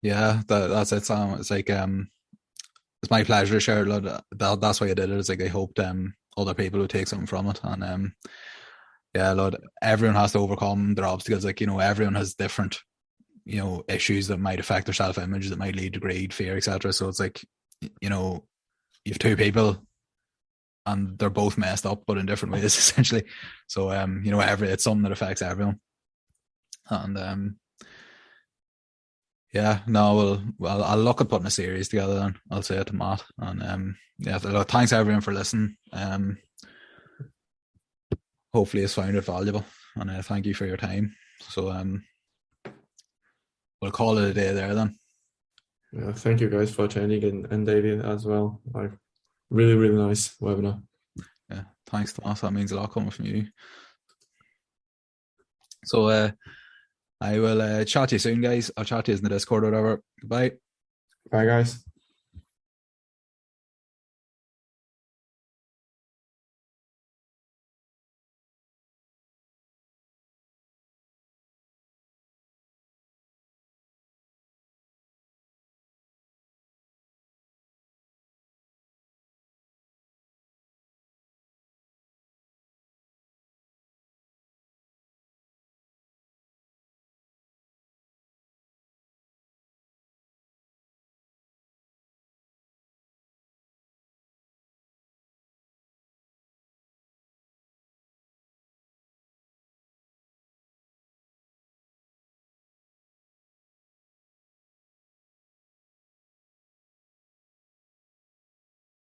[SPEAKER 1] Yeah, that's it, Sam. It's like it's my pleasure to share it. That's why I did it. It's like I hoped other people would take something from it, and yeah, Lord, everyone has to overcome their obstacles. Like everyone has different issues that might affect their self-image, that might lead to greed, fear, etc. So it's like you have two people and they're both messed up, but in different ways, essentially. So it's something that affects everyone, and Yeah, no, I'll look at putting a series together then. I'll say it to Matt. And yeah, look, thanks everyone for listening. Hopefully it's found it valuable. And thank you for your time. So we'll call it a day there then.
[SPEAKER 3] Yeah, thank you guys for attending and David as well. Like really, really nice webinar.
[SPEAKER 1] Yeah, thanks, Thomas. That means a lot coming from you. So I will chat to you soon, guys. I'll chat to you in the Discord or whatever. Goodbye.
[SPEAKER 3] Bye, guys.